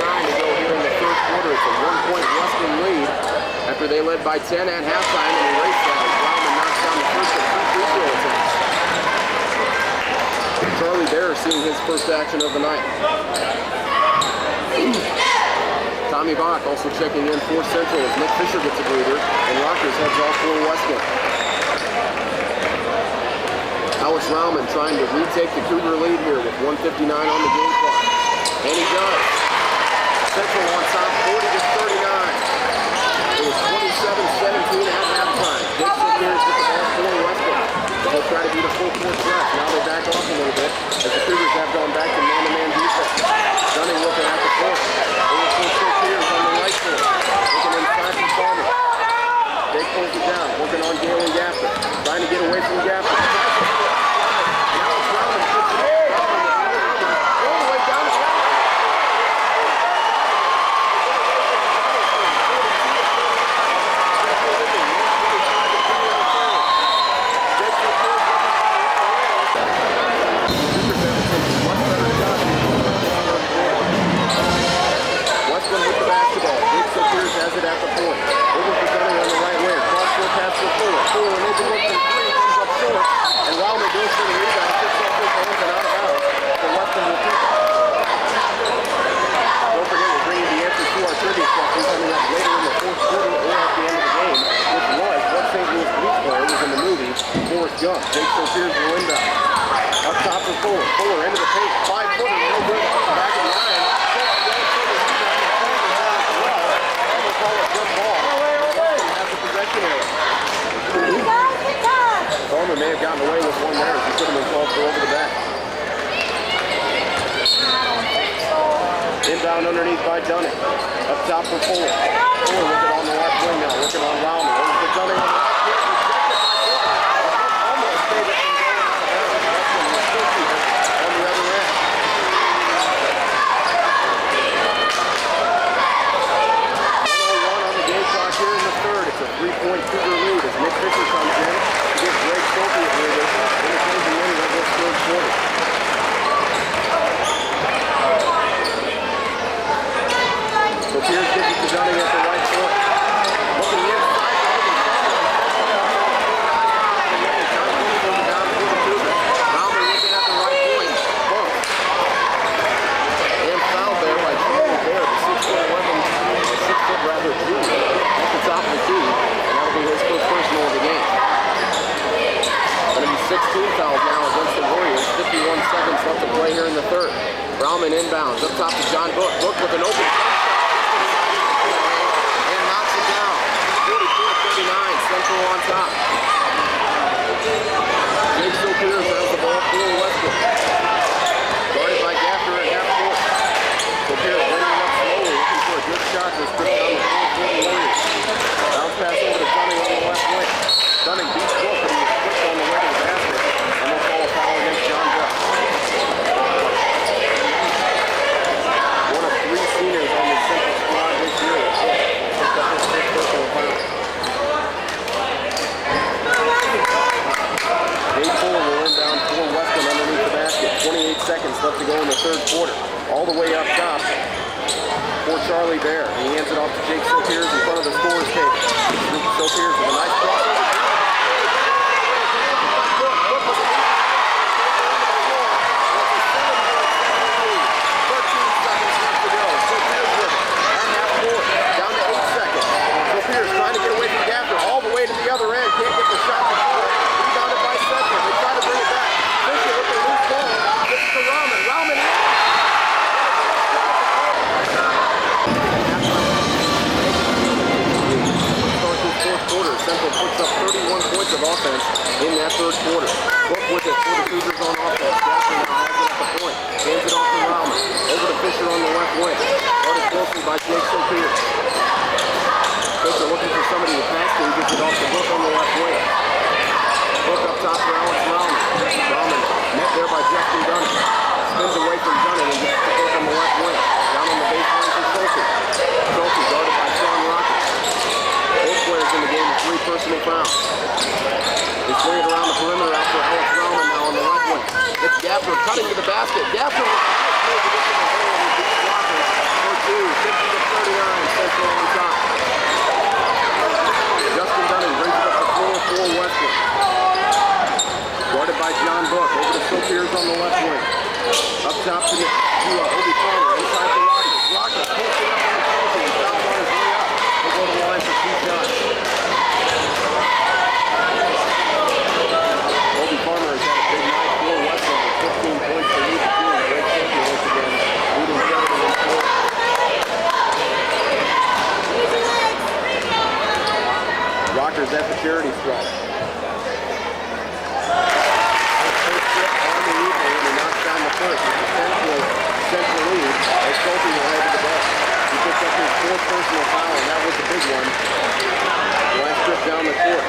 Speaker 1: 1:59 to go here in the third quarter. It's a 1-point Wesclin lead after they led by 10 at halftime and erased that as Rauman knocks down the first of 2 free throw attempts. Charlie Bair seeing his first action of the night. Tommy Bach also checking in for Central as Nick Fisher gets a breather, and Rakers heads off for Wesclin. Alex Rauman trying to retake the Cougar lead here with 1:59 on the game clock. And he does. Central on top, 40-39. It was 27-17 at halftime. Jake Sopiars with the ball for Wesclin. They'll try to beat a full court press. Now they back off a little bit as the Cougars have gone back to man-to-man defense. Dunning looking at the court. Over for Sopiars on the right side. Looking inside from Farmer. Jake pulls it down. Working on Galen Gaffner. Trying to get away from Gaffner. Now it's Rauman. All the way down to has it at the point. Over for Dunning on the right wing. Cross-court pass for Fuhler. Fuhler an open look from three. Comes up short. And Rauman goes for the rebound. Kicks off his hands and out of bounds. So Wesclin will keep it. Don't forget, we're bringing the answers to our trivia question coming up later in the fourth quarter or at the end of the game, which was what St. Louis Police player was in the movie Forrest Gump. Jake Sopiars will inbound. Up top for Fuhler. Fuhler into the paint. 5-footer. No good. Back in the iron. Farmer may have gotten away with one there if he could have been called for over the back. Inbound underneath by Dunning. Up top for Fuhler. Fuhler looking on the left wing now, looking on Rauman. Over for Dunning on the left wing. Almost stayed it from going out of bounds. On the other end. 1:01 on the game clock here in the third. It's a 3-point Cougar lead as Nick Fisher comes in. Gives Greg Sophie a breather in the closing minute of this third quarter. Sopiars gives it to Dunning at the right foot. Looking inside, Rauman looking at the right point. Bump. And foul there by Charlie Bair, the 6'11", 6' junior, at the top of the key. And that'll be his first personal of the game. 16 fouls now against the Warriors. 51 seconds left to play here in the third. Rauman inbounds up top to John Book. Book with an open and knocks it down. 44-39. Central on top. Jake Sopiars has the ball for Wesclin. Guarded by Gaffner at half court. Sopiars bringing up slowly, looking for a good shot to strip down the full court Warriors. Bounce pass over to Dunning on the left wing. Dunning beats Book, but he was quick on the way to the basket. And we'll call a foul against John Book. One of three seniors on the Central squad this year. Picked up his first personal foul. Dave Fuller will inbound for Wesclin underneath the basket. 28 seconds left to go in the third quarter. All the way up top for Charlie Bair. He hands it off to Jake Sopiars in front of the scorer's table. Sopiars with a nice crossover. Trying to get away from Gaffner, all the way to the other end, can't get the shot to score. Rebounded by Central, they try to bring it back. Fisher with the loose ball, gets to Rauman. Rauman in. Start this fourth quarter, Central puts up 31 points of offense in that third quarter. Book with it for the Cougars on offense. Gaffner now has it at the point, hands it off to Rauman. Over to Fisher on the left wing. Started closely by Jake Sopiars. Fisher looking for somebody to pass to. He gets it off the Book on the left wing. Book up top for Alex Rauman. Rauman met there by Justin Dunning. Spins away from Dunning and gets the Book on the left wing. Down on the baseline for Sophie. Sophie guarded by Sean Rockets. Both players in the game with 3 personal fouls. They swing it around the perimeter after Alex Rauman now on the right wing. It's Gaffner cutting to the basket. Gaffner with the first move to get to the hole and he beats Rakers for 2. 50-39. Central on top. Justin Dunning brings it up the floor for Wesclin. Guarded by John Book. Over to Sopiars on the left wing. top to Obie Farmer, inside to Rakers. Rakers pulls it up on the closing. He stops on his way up. He'll go to the line for 2 shots. Obie Farmer has had a big night for Wesclin with 15 points to lead the team. Great safety once again, leading 7-4. Rakers at the charity stripe. First trip on the evening, and he knocks down the first. It's a 10-point central lead as Sophie will head to the bench. He picks up his 4th personal foul, and that was a big one. Last trip down the court.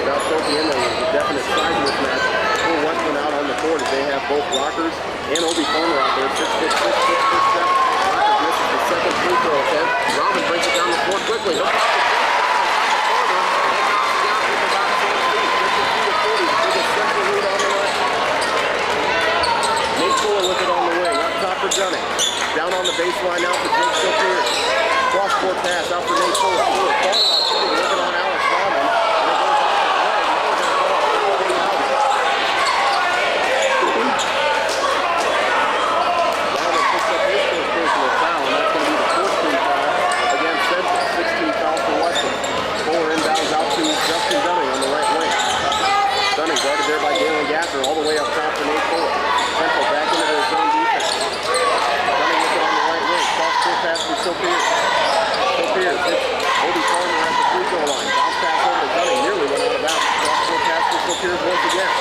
Speaker 1: Without Sophie in there, was a definite size mismatch. Full Wesclin out on the court as they have both Rakers and Obie Farmer out there. 6'6", 6'7". Rakers misses the second free throw attempt. Robin brings it down the court quickly. He'll pop the Fuhler with it on the wing, up top for Dunning. Down on the baseline now for Jake Sopiars. Cross-court pass out for Nate Fuhler. Fuhler falls out shooting, looking on Alex Rahman. And it goes off his leg. Rahman picks up his first personal foul, and that's going to be the 14th foul against Central. 16 foul for Wesclin. Fuhler inbounds out to Justin Dunning on the right wing. Dunning guarded there by Galen Gaffner all the way up top for Nate Fuhler. Central back into their zone defense. Dunning with it on the right wing. Cross-court pass for Sopiars. Sopiars hits Obie Farmer at the free throw line. Bounce pass over to Dunning. Nearly went out of bounds. Cross-court pass for Sopiars once again.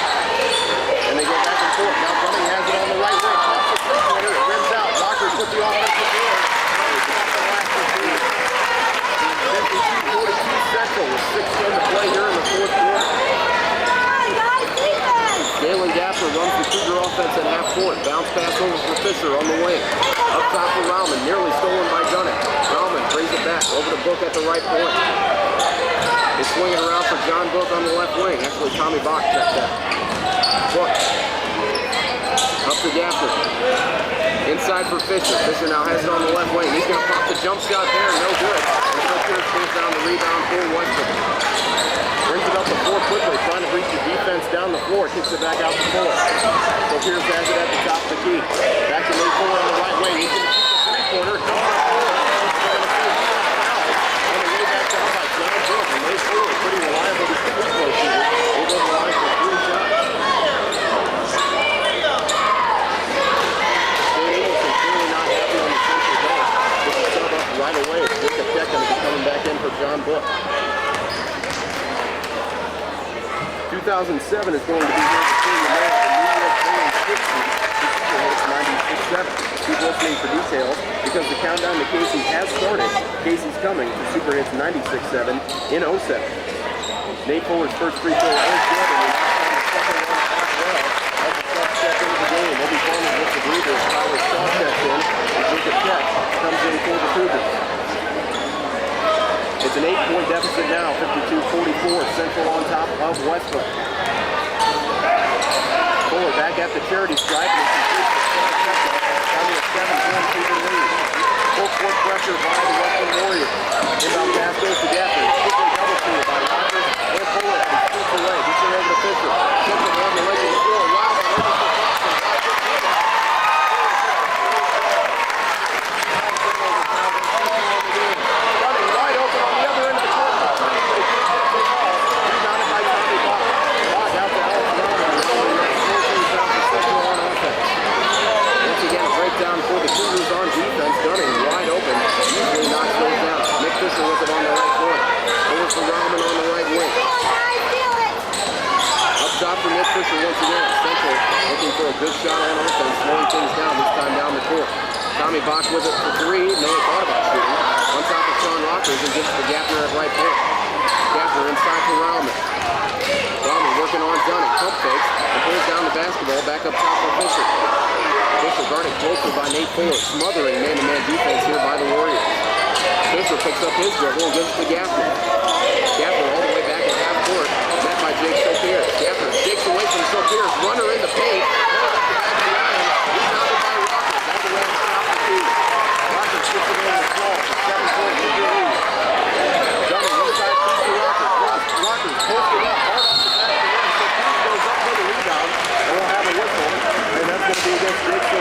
Speaker 1: And they go back and forth. Now Dunning has it on the right wing. Pops the three-pointer. It rims out. Rakers with the offensive board. He's got the last 15. 52-42 Central with 6 in the play here in the 4th quarter. Galen Gaffner runs the Cougar offense at half court. Bounce pass over for Fisher on the wing. Up top for Rahman, nearly stolen by Dunning. Rahman brings it back over to Book at the right point. They swing it around for John Book on the left wing. Actually, Tommy Bach checked that. Book. Up to Gaffner. Inside for Fisher. Fisher now has it on the left wing. He's going to pop the jump shot there. No good. And Fisher pulls down the rebound for Wesclin. Brings it up the floor quickly, trying to reach the defense down the floor. Kicks it back out the floor. Sopiars has it at the top of the key. Back to Nate Fuhler on the right wing. He's going to shoot the three-pointer. Comes up on the way back down by John Book. And Nate Fuhler, pretty reliable free throw shooter. He goes the line for 3 shots. Shane Eagleson clearly not happy on the Central bench. Gets the sub up right away. Jacob Tech going to be coming back in for John Book. 2007 is going to be here between the men and New York playing 60. Super Hits 96.7. Keep listening for details because the countdown to Casey has started. Casey's coming to Super Hits 96.7 in 07. Nate Fuller's first free throw is good, and he's on the second one as well. As the sub step into the game, Obie Farmer with the breather. Tyler Shaw steps in, and Jacob Tech comes in for the Cougars. It's an 8-point deficit now, 52-44, Central on top of Wesclin. Fuller back at the charity stripe, and it's having a 7-point Cougar lead. Full court pressure by the Wesclin Warriors. Inbound pass goes to Gaffner. Quickly double teamed by Rakers and Fuller. He shoots away, gets it over to Fisher. Central on the leg of the floor. Wow, over to for the Cougars on defense. Dunning wide open. Usually knocks those down. Nick Fisher with it on the right point. Over for Rahman on the right wing. Up top for Nick Fisher once again. Central looking for a good shot on offense. Slowing things down, this time down the court. Tommy Bach with it for 3. No thought about shooting. On top of Sean Rakers and gets to Gaffner at right point. Gaffner inside for Rahman. Rahman working on Dunning. Pump fakes and pulls down the basketball. Back up top for Fisher. Fisher guarded closer by Nate Fuhler, smothering man-to-man defense here by the Warriors. Fisher picks up his dribble and gives it to Gaffner. Gaffner all the way back at half court, met by Jake Sopiars. Gaffner shakes away from Sopiars, runner in the paint, rebounded by Rakers, all the way to the top of the key. Rakers puts it in the floor for 7-point lead. Dunning inside feet to Rakers. Rakers pulls it up hard off the back of the rim. Sopiars goes up for the rebound, and we'll have a whistle, and that's going to be against Jake Sopiars.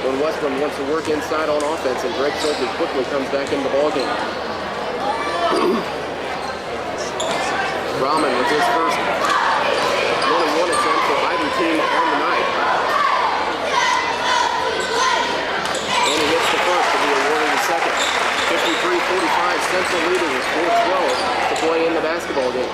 Speaker 1: when Wesclin wants to work inside on offense, and Greg Schulte quickly comes back into the ballgame. Rahman with his first 1-on-1 attempt for either team on the night. And he hits the first to be awarded the second. 53-45, Central leading with 4-12 to play in the basketball game.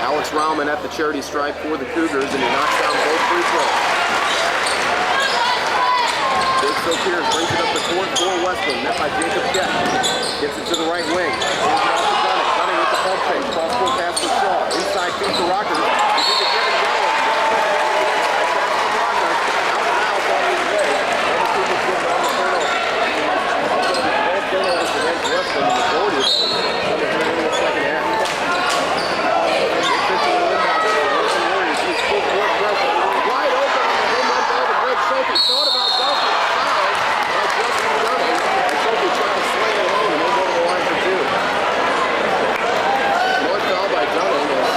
Speaker 1: Alex Rahman at the charity stripe for the Cougars, and he knocks down both free throws. Big Sopiars brings it up the court for Wesclin, met by Jacob Keck. Gets it to the right wing. Hands it off to Gunning. Gunning with the pump fake. Cross-court pass for Shaw. Inside feed for Rakers. He's to Kevin Gallo. Out of bounds on his way. Other people getting on the turnover. Both turnovers against Wesclin. The majority of them coming here in the second half. Wide open on the home run ball to Greg Schulte. Thought about dunking. Fouled by Justin Gunning. And Schulte trying to slam it home, and they go to the line for two. North foul by Gunning as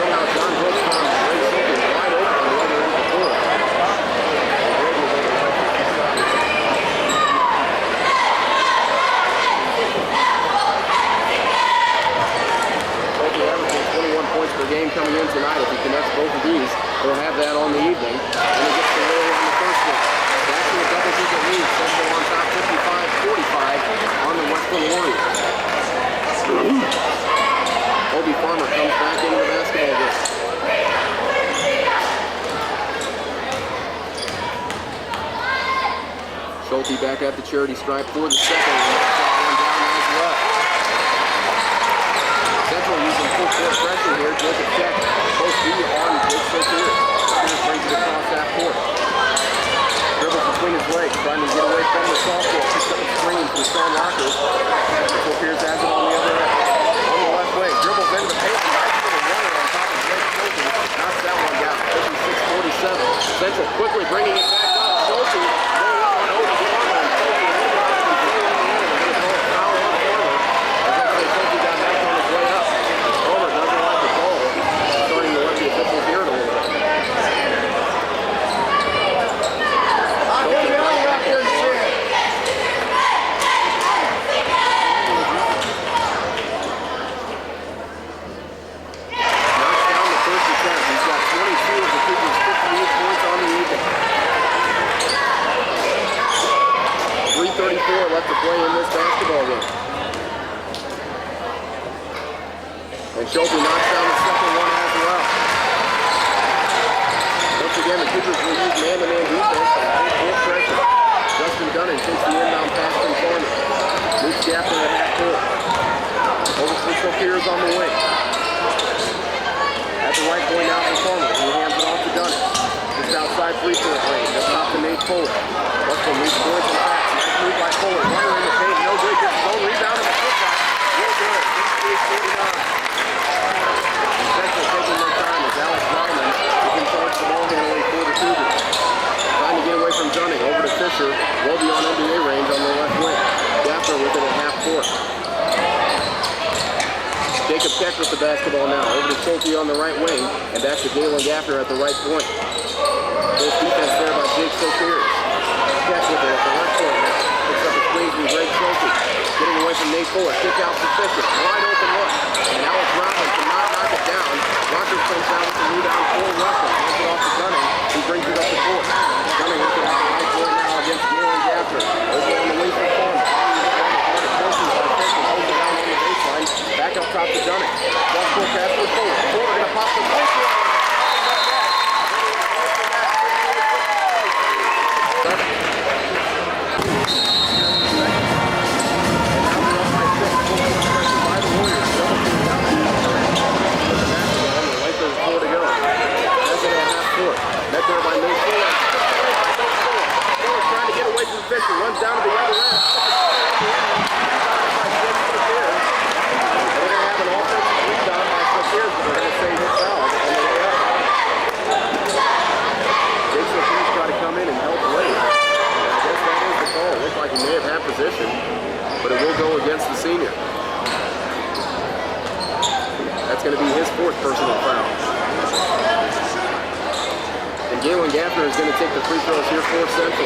Speaker 1: somehow John Brooks found Greg Schulte wide open on the other end of the court. Schulte averaging 21 points per game coming in tonight. If he connects both of these, he'll have that on the evening. And he gets the roll on the first one. Back to a double-digit lead. Central on top 55-45 on the Wesclin Warriors. Obie Farmer comes back into the basketball game. Schulte back at the charity stripe for the second. And knocks that one down as well. Central using full court pressure here. Jacob Keck, post B on Big Sopiars. Sopiars brings it across that court. Dribbles between his legs, trying to get away from the softball. Picks up a screen from Sean Rakers. Sopiars has it on the other end. On the left wing, dribbles into the paint. Nice little runner on top of Greg Schulte. Knocks that one down. 56-47. Central quickly bringing it back up. Schulte going on over the Farmer. And Schulte is in on the foul on Farmer. Schulte got back on his way up. Farmer doesn't like the call. Starting to let the officials hear it a little bit. Knocks down the first attempt. He's got 22 of the Cougars' 58 points on the evening. 3:34 left to play in this basketball game. And Schulte knocks down the second one as well. Once again, the Cougars will use man-to-man defense and full pressure. Justin Gunning takes the inbound pass from Farmer. Luke Gaffney at half court. Over for Sopiars on the wing. At the right point now for Farmer. He hands it off to Gunning. Just outside free-throw range. That's off to Nate Fuhler. Wesclin leads boards and backs. Nice move by Fuhler. Runner in the paint. No good. Gets his own rebound in the football. Real good. 58-49. Central taking their time as Alex Rahman is in charge of the ball handling for the Cougars. Trying to get away from Gunning. Over to Fisher. Well beyond NBA range on the left wing. Gaffner with it at half court. Jacob Keck with the basketball now. Over to Schulte on the right wing. And back to Galen Gaffner at the right point. Close defense there by Jake Sopiars. Keck with it at the left point now. Picks up a screen from Greg Schulte. Getting away from Nate Fuhler. Kick out for Fisher. Wide open look. And Alex Rahman cannot knock it down. Rakers comes down with the rebound for Wesclin. Hands it off to Gunning. He brings it up the court. Gunning with it at the right point now against Galen Gaffner. Over on the wing for Farmer. Back up top to Gunning. Cross-court pass for Fuhler. Fuhler going to pop the free. Met there by Nate Fuhler. Fuhler trying to get away from Fisher. Runs down to the other end. They're going to have an offensive rebound by Sopiars, but they're going to say his foul on the way up. Jake Sopiars got to come in and help late. I guess that is the call. Looks like he may have had position, but it will go against the senior. That's going to be his fourth personal foul. Gaffner is going to take the free throws here for Central.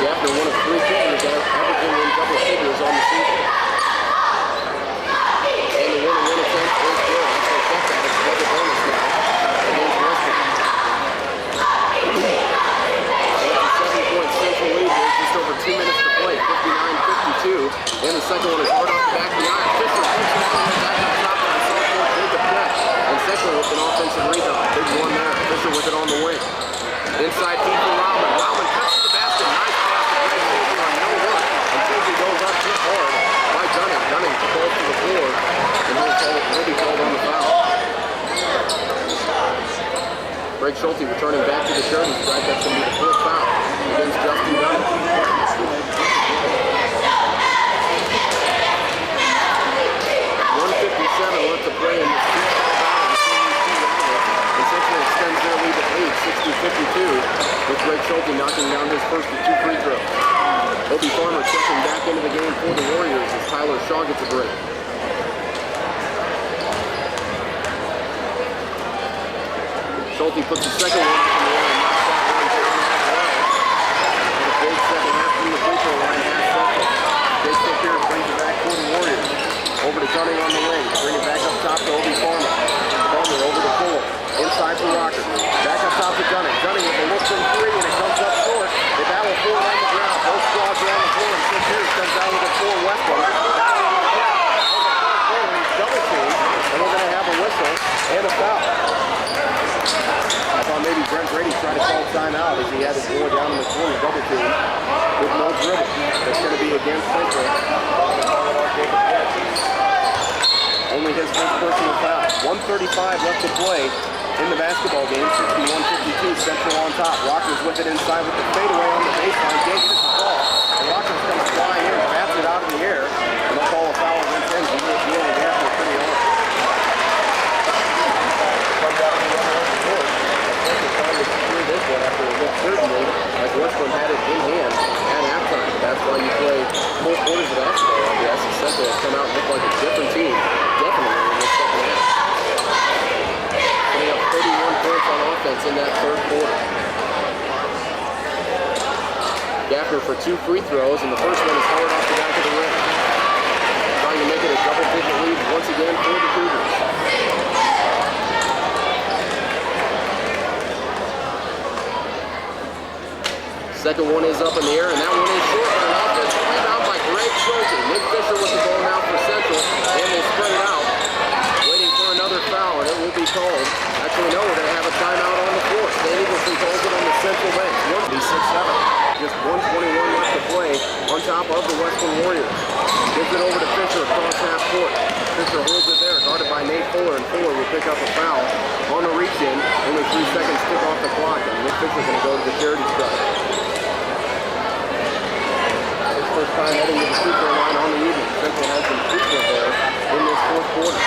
Speaker 1: Gaffner, one of 3 kickers, averaging in double figures on the season. And the win attempt is good. That's a check out. It's double bonus now against Wesclin. That's a 7-point Central lead here. Just over 2 minutes to play. 59-52. And the second one is hard off the back of the iron. Fisher takes it all the way back up top on a sophomore Jacob Peck. And Central with an offensive rebound. Big one there. Fisher with it on the wing. Inside feed for Rauman. Rauman cuts to the basket. Nice pass to Greg Schulte on no look. And Schulte goes up too hard by Dunning. Dunning falls to the floor. And he'll be called on the foul. Greg Schulte returning back to the charity stripe. That's going to be the 4th foul against Justin Dunning. 1:57 left to play in this two-foul battle between these two rivals. And Central extends their lead to 60-52, with Greg Schulte knocking down his first of 2 free throws. Obie Farmer checking back into the game for the Warriors as Tyler Shaw gets a break. Schulte puts the second one up in the air and knocks that one down as well. And a big second half from the free throw line has Central. Big Sopiars brings it back for the Warriors. Over to Dunning on the wing. Bring it back up top to Obie Farmer. Farmer over to Fuhler. Inside for Rakers. Back up top to Dunning. Dunning with a look from 3 and it comes up short. They battle 4 on the ground. Both squads are on the floor and Sopiars comes down with a 4 Wesclin. Battling on the ground. On the front corner, he's double teamed. And we're going to have a whistle and a foul. I thought maybe Brent Brady tried to call timeout as he had his boy down in the corner double team with no dribble. That's going to be against Central. Only his first personal foul. 1:35 left to play in the basketball game. 61-52, Central on top. Rakers with it inside with the fadeaway on the baseline. Gage hits the ball. And Rakers comes flying in, bats it out of the air. And they'll call a foul against him. He's dealing with Gaffner pretty hard. Comes out of the runner on the court. Central trying to secure this one after it looked certainly like Wesclin had it in hand at halftime. That's why you play 4 quarters of basketball, I guess. And Central has come out and looked like a different team. Definitely in the second half. Putting up 31 points on offense in that 3rd quarter. Gaffner for 2 free throws, and the first one is hard off the back of the rim. Trying to make it a double-digit lead once again for the Cougars. Second one is up in the air, and that one is short, but an offensive rebound by Greg Schulte. Nick Fisher with the ball now for Central, and they spread it out, waiting for another foul, and it will be called. Actually, no, we're going to have a timeout on the floor. Dave Eagleson calls it on the Central bench. 1:67. Just 1:21 left to play on top of the Wesclin Warriors. Gives it over to Fisher across half court. Fisher holds it there, guarded by Nate Fuhler, and Fuhler will pick up a foul on the reach-in. Only 3 seconds tick off the clock, and Nick Fisher going to go to the charity stripe. First time heading to the free throw line on the evening. Central has been frequent there in this 4th quarter.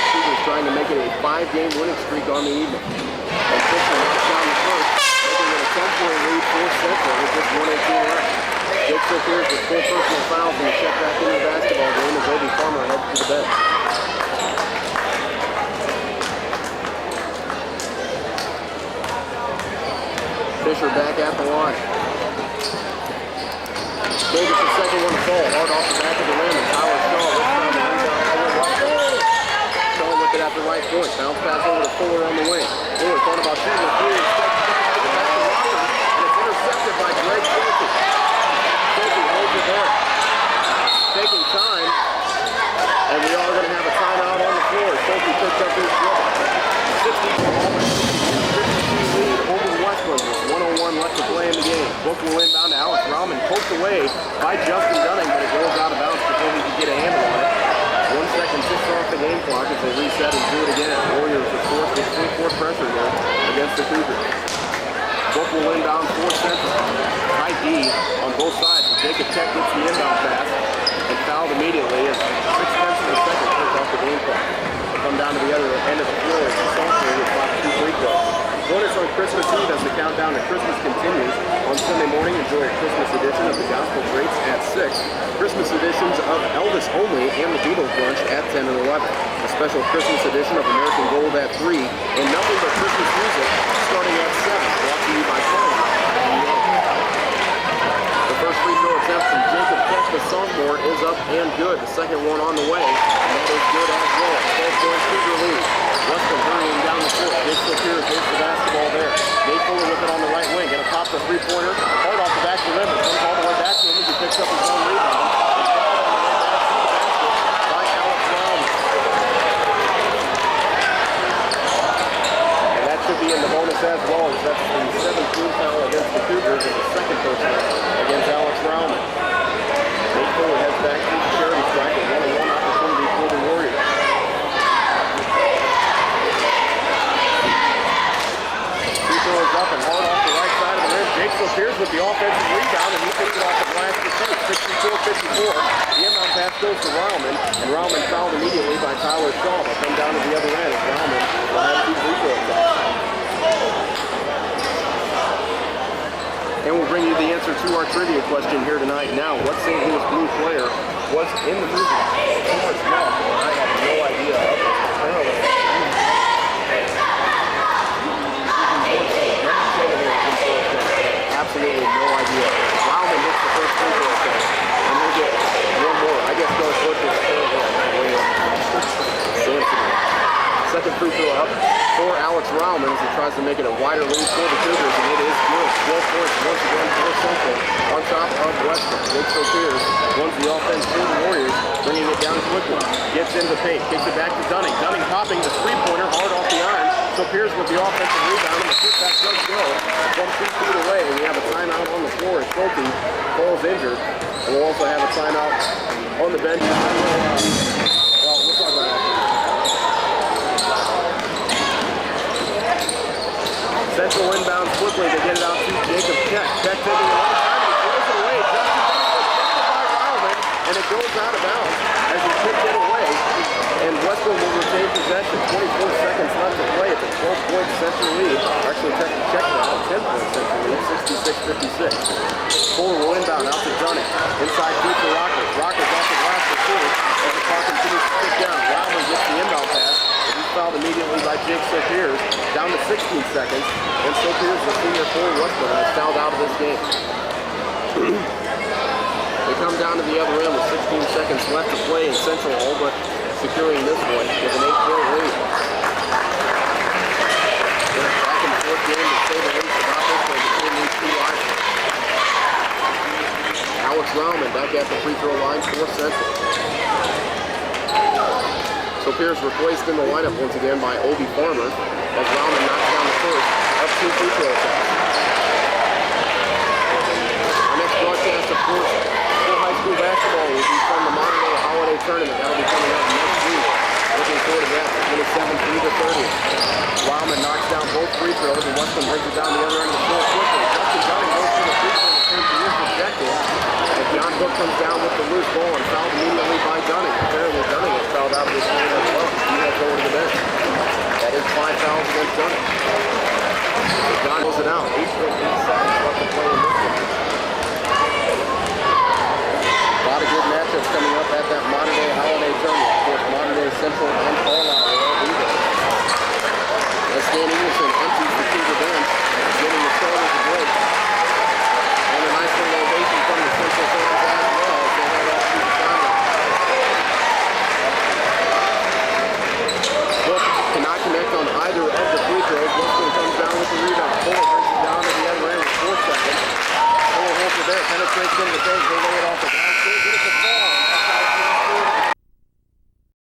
Speaker 1: Cougars trying to make it a 5-game winning streak on the evening. And Fisher knocks down the first, making it a 10-point lead for Central with just 1:18 left. Jake Sopiars with 4 personal fouls and a check back into the basketball game as Obie Farmer heads to the bench. Fisher back at the line. Gave it the second one to fall. Hard off the back of the rim, and Tyler Shaw looks down the rebound over Wesclin. Shaw with it at the right point. Bounce pass over to Fuhler on the wing. Fuhler thought about shooting the 3. Steps back to Rakers, and it's intercepted by Greg Schulte. Schulte holds it there. Taking time, and we are going to have a timeout on the floor. Schulte picks up his dribble. 52 lead over Wesclin with 1:01 left to play in the game. Book will inbound to Alex Rauman, poked away by Justin Dunning, but it goes out of bounds before he can get a handle on it. 1 second ticks off the game clock as they reset and do it again. Warriors are forced with full-court pressure there against the Cougars. Book will inbound for Central. High D on both sides. Jacob Tech gets the inbound pass and fouled immediately as 6 tenths of a second ticks off the game clock. They come down to the other end of the floor as the sophomore with 2 free throws. Bonus on Christmas Eve as the countdown to Christmas continues. On Sunday morning, enjoy a Christmas edition of the Gospel Greats at 6. Christmas editions of Elvis Only and the Beatles Brunch at 10 and 11. A special Christmas edition of American Gold at 3. And nothing but Christmas music starting at 7. Brought to you by Fuhler. The first free throw attempt from Jacob Keck, the sophomore, is up and good. The second one on the way, and that is good as well. 12-point Cougar lead. Wesclin hurrying down the court. Nate Sopiars takes the basketball there. Nate Fuhler with it on the right wing. Gonna pop the three-pointer. Hard off the back of the rim. It comes all the way back to him as he picks up his own rebound. By Alex Brown. And that should be in the bonus as well, as that's the 17th foul against the Cougars and the second personal against Alex Brown. Nate Fuhler heads back to the charity strike, a 1-on-1 opportunity for the Warriors. Is up and hard off the right side of the rim. Jake Sopiars with the offensive rebound, and he takes it off the glass to shoot. 64-54. The inbound pass goes to Rauman, and Rauman fouled immediately by Tyler Shaw. But come down to the other end as Rauman will have 2 free throw attempts. And we'll bring you the answer to our trivia question here tonight. Now, what St. Louis Blue player was in the movie Too Much Love? I have no idea of it. Absolutely no idea. Rauman hits the first free throw attempt, and he'll get one more. I guess Coach Bush is second free throw up for Alex Rauman as he tries to make it a wider lead for the Cougars, and it is good. 12 points once again for Central on top of Wesclin. Jake Sopiars runs the offense for the Warriors, bringing it down quickly. Gets into the paint, kicks it back to Dunning. Dunning popping the three-pointer hard off the iron. Sopiars with the offensive rebound, and the putback does go from 2 feet away. We have a timeout on the floor as Schulte falls injured, and we'll also have a timeout on the bench. Well, we'll talk about that. Central inbounds quickly. They get it out to Jacob Keck. Keck taking a long time. He throws it away. Justin by Rauman, and it goes out of bounds as he kicked it away. And Wesclin will retain possession. 24 seconds left to play. It's a 12-point Central lead. Actually, check it out. 10-point Central lead. 66-56. Fuhler will inbound out to Dunning. Inside deep for Rakers. Rakers off the glass for Fuhler as the clock continues to tick down. Rauman gets the inbound pass. He's fouled immediately by Jake Sopiars. Down to 16 seconds. And Sopiars, the senior for Wesclin, has fouled out of this game. They come down to the other end with 16 seconds left to play, and Central all but securing this one with an 8-point lead. Back and forth game to say the least about this one between these two lines. Alex Rauman back at the free throw line for Central. Sopiars replaced in the lineup once again by Obie Farmer as Rauman knocks down the first of 2 free throw attempts. Our next broadcast, of course, for high school basketball will be from the Modern Day Holiday Tournament. That'll be coming up next week. Looking forward to that, the 27th through the 30th. Rauman knocks down both free throws, and Wesclin brings it down the other end of the floor quickly. Justin Dunning goes for the free throw and turns to his rejected. And John Book comes down with the loose ball and fouled immediately by Dunning. Apparently Dunning has fouled out of this game as well. He has over to the bench. That is 5 fouls against Dunning. John goes it out. 8.8 seconds left to play in this one. A lot of good matchups coming up at that Modern Day Holiday Tournament. Of course, Modern Day Central and Carlisle will all be there. As Stan Eagleson empties the Cougar bench, getting the starters to break. And a nice little ovation from the Central fans as well as they head off to the final. Book cannot connect on either of the free throws. Wesclin comes down with the rebound. Fuhler brings it down to the other end with 4 seconds. Fuhler holds it there, penetrates into the paint. They lay it off the ground. They get it to fall.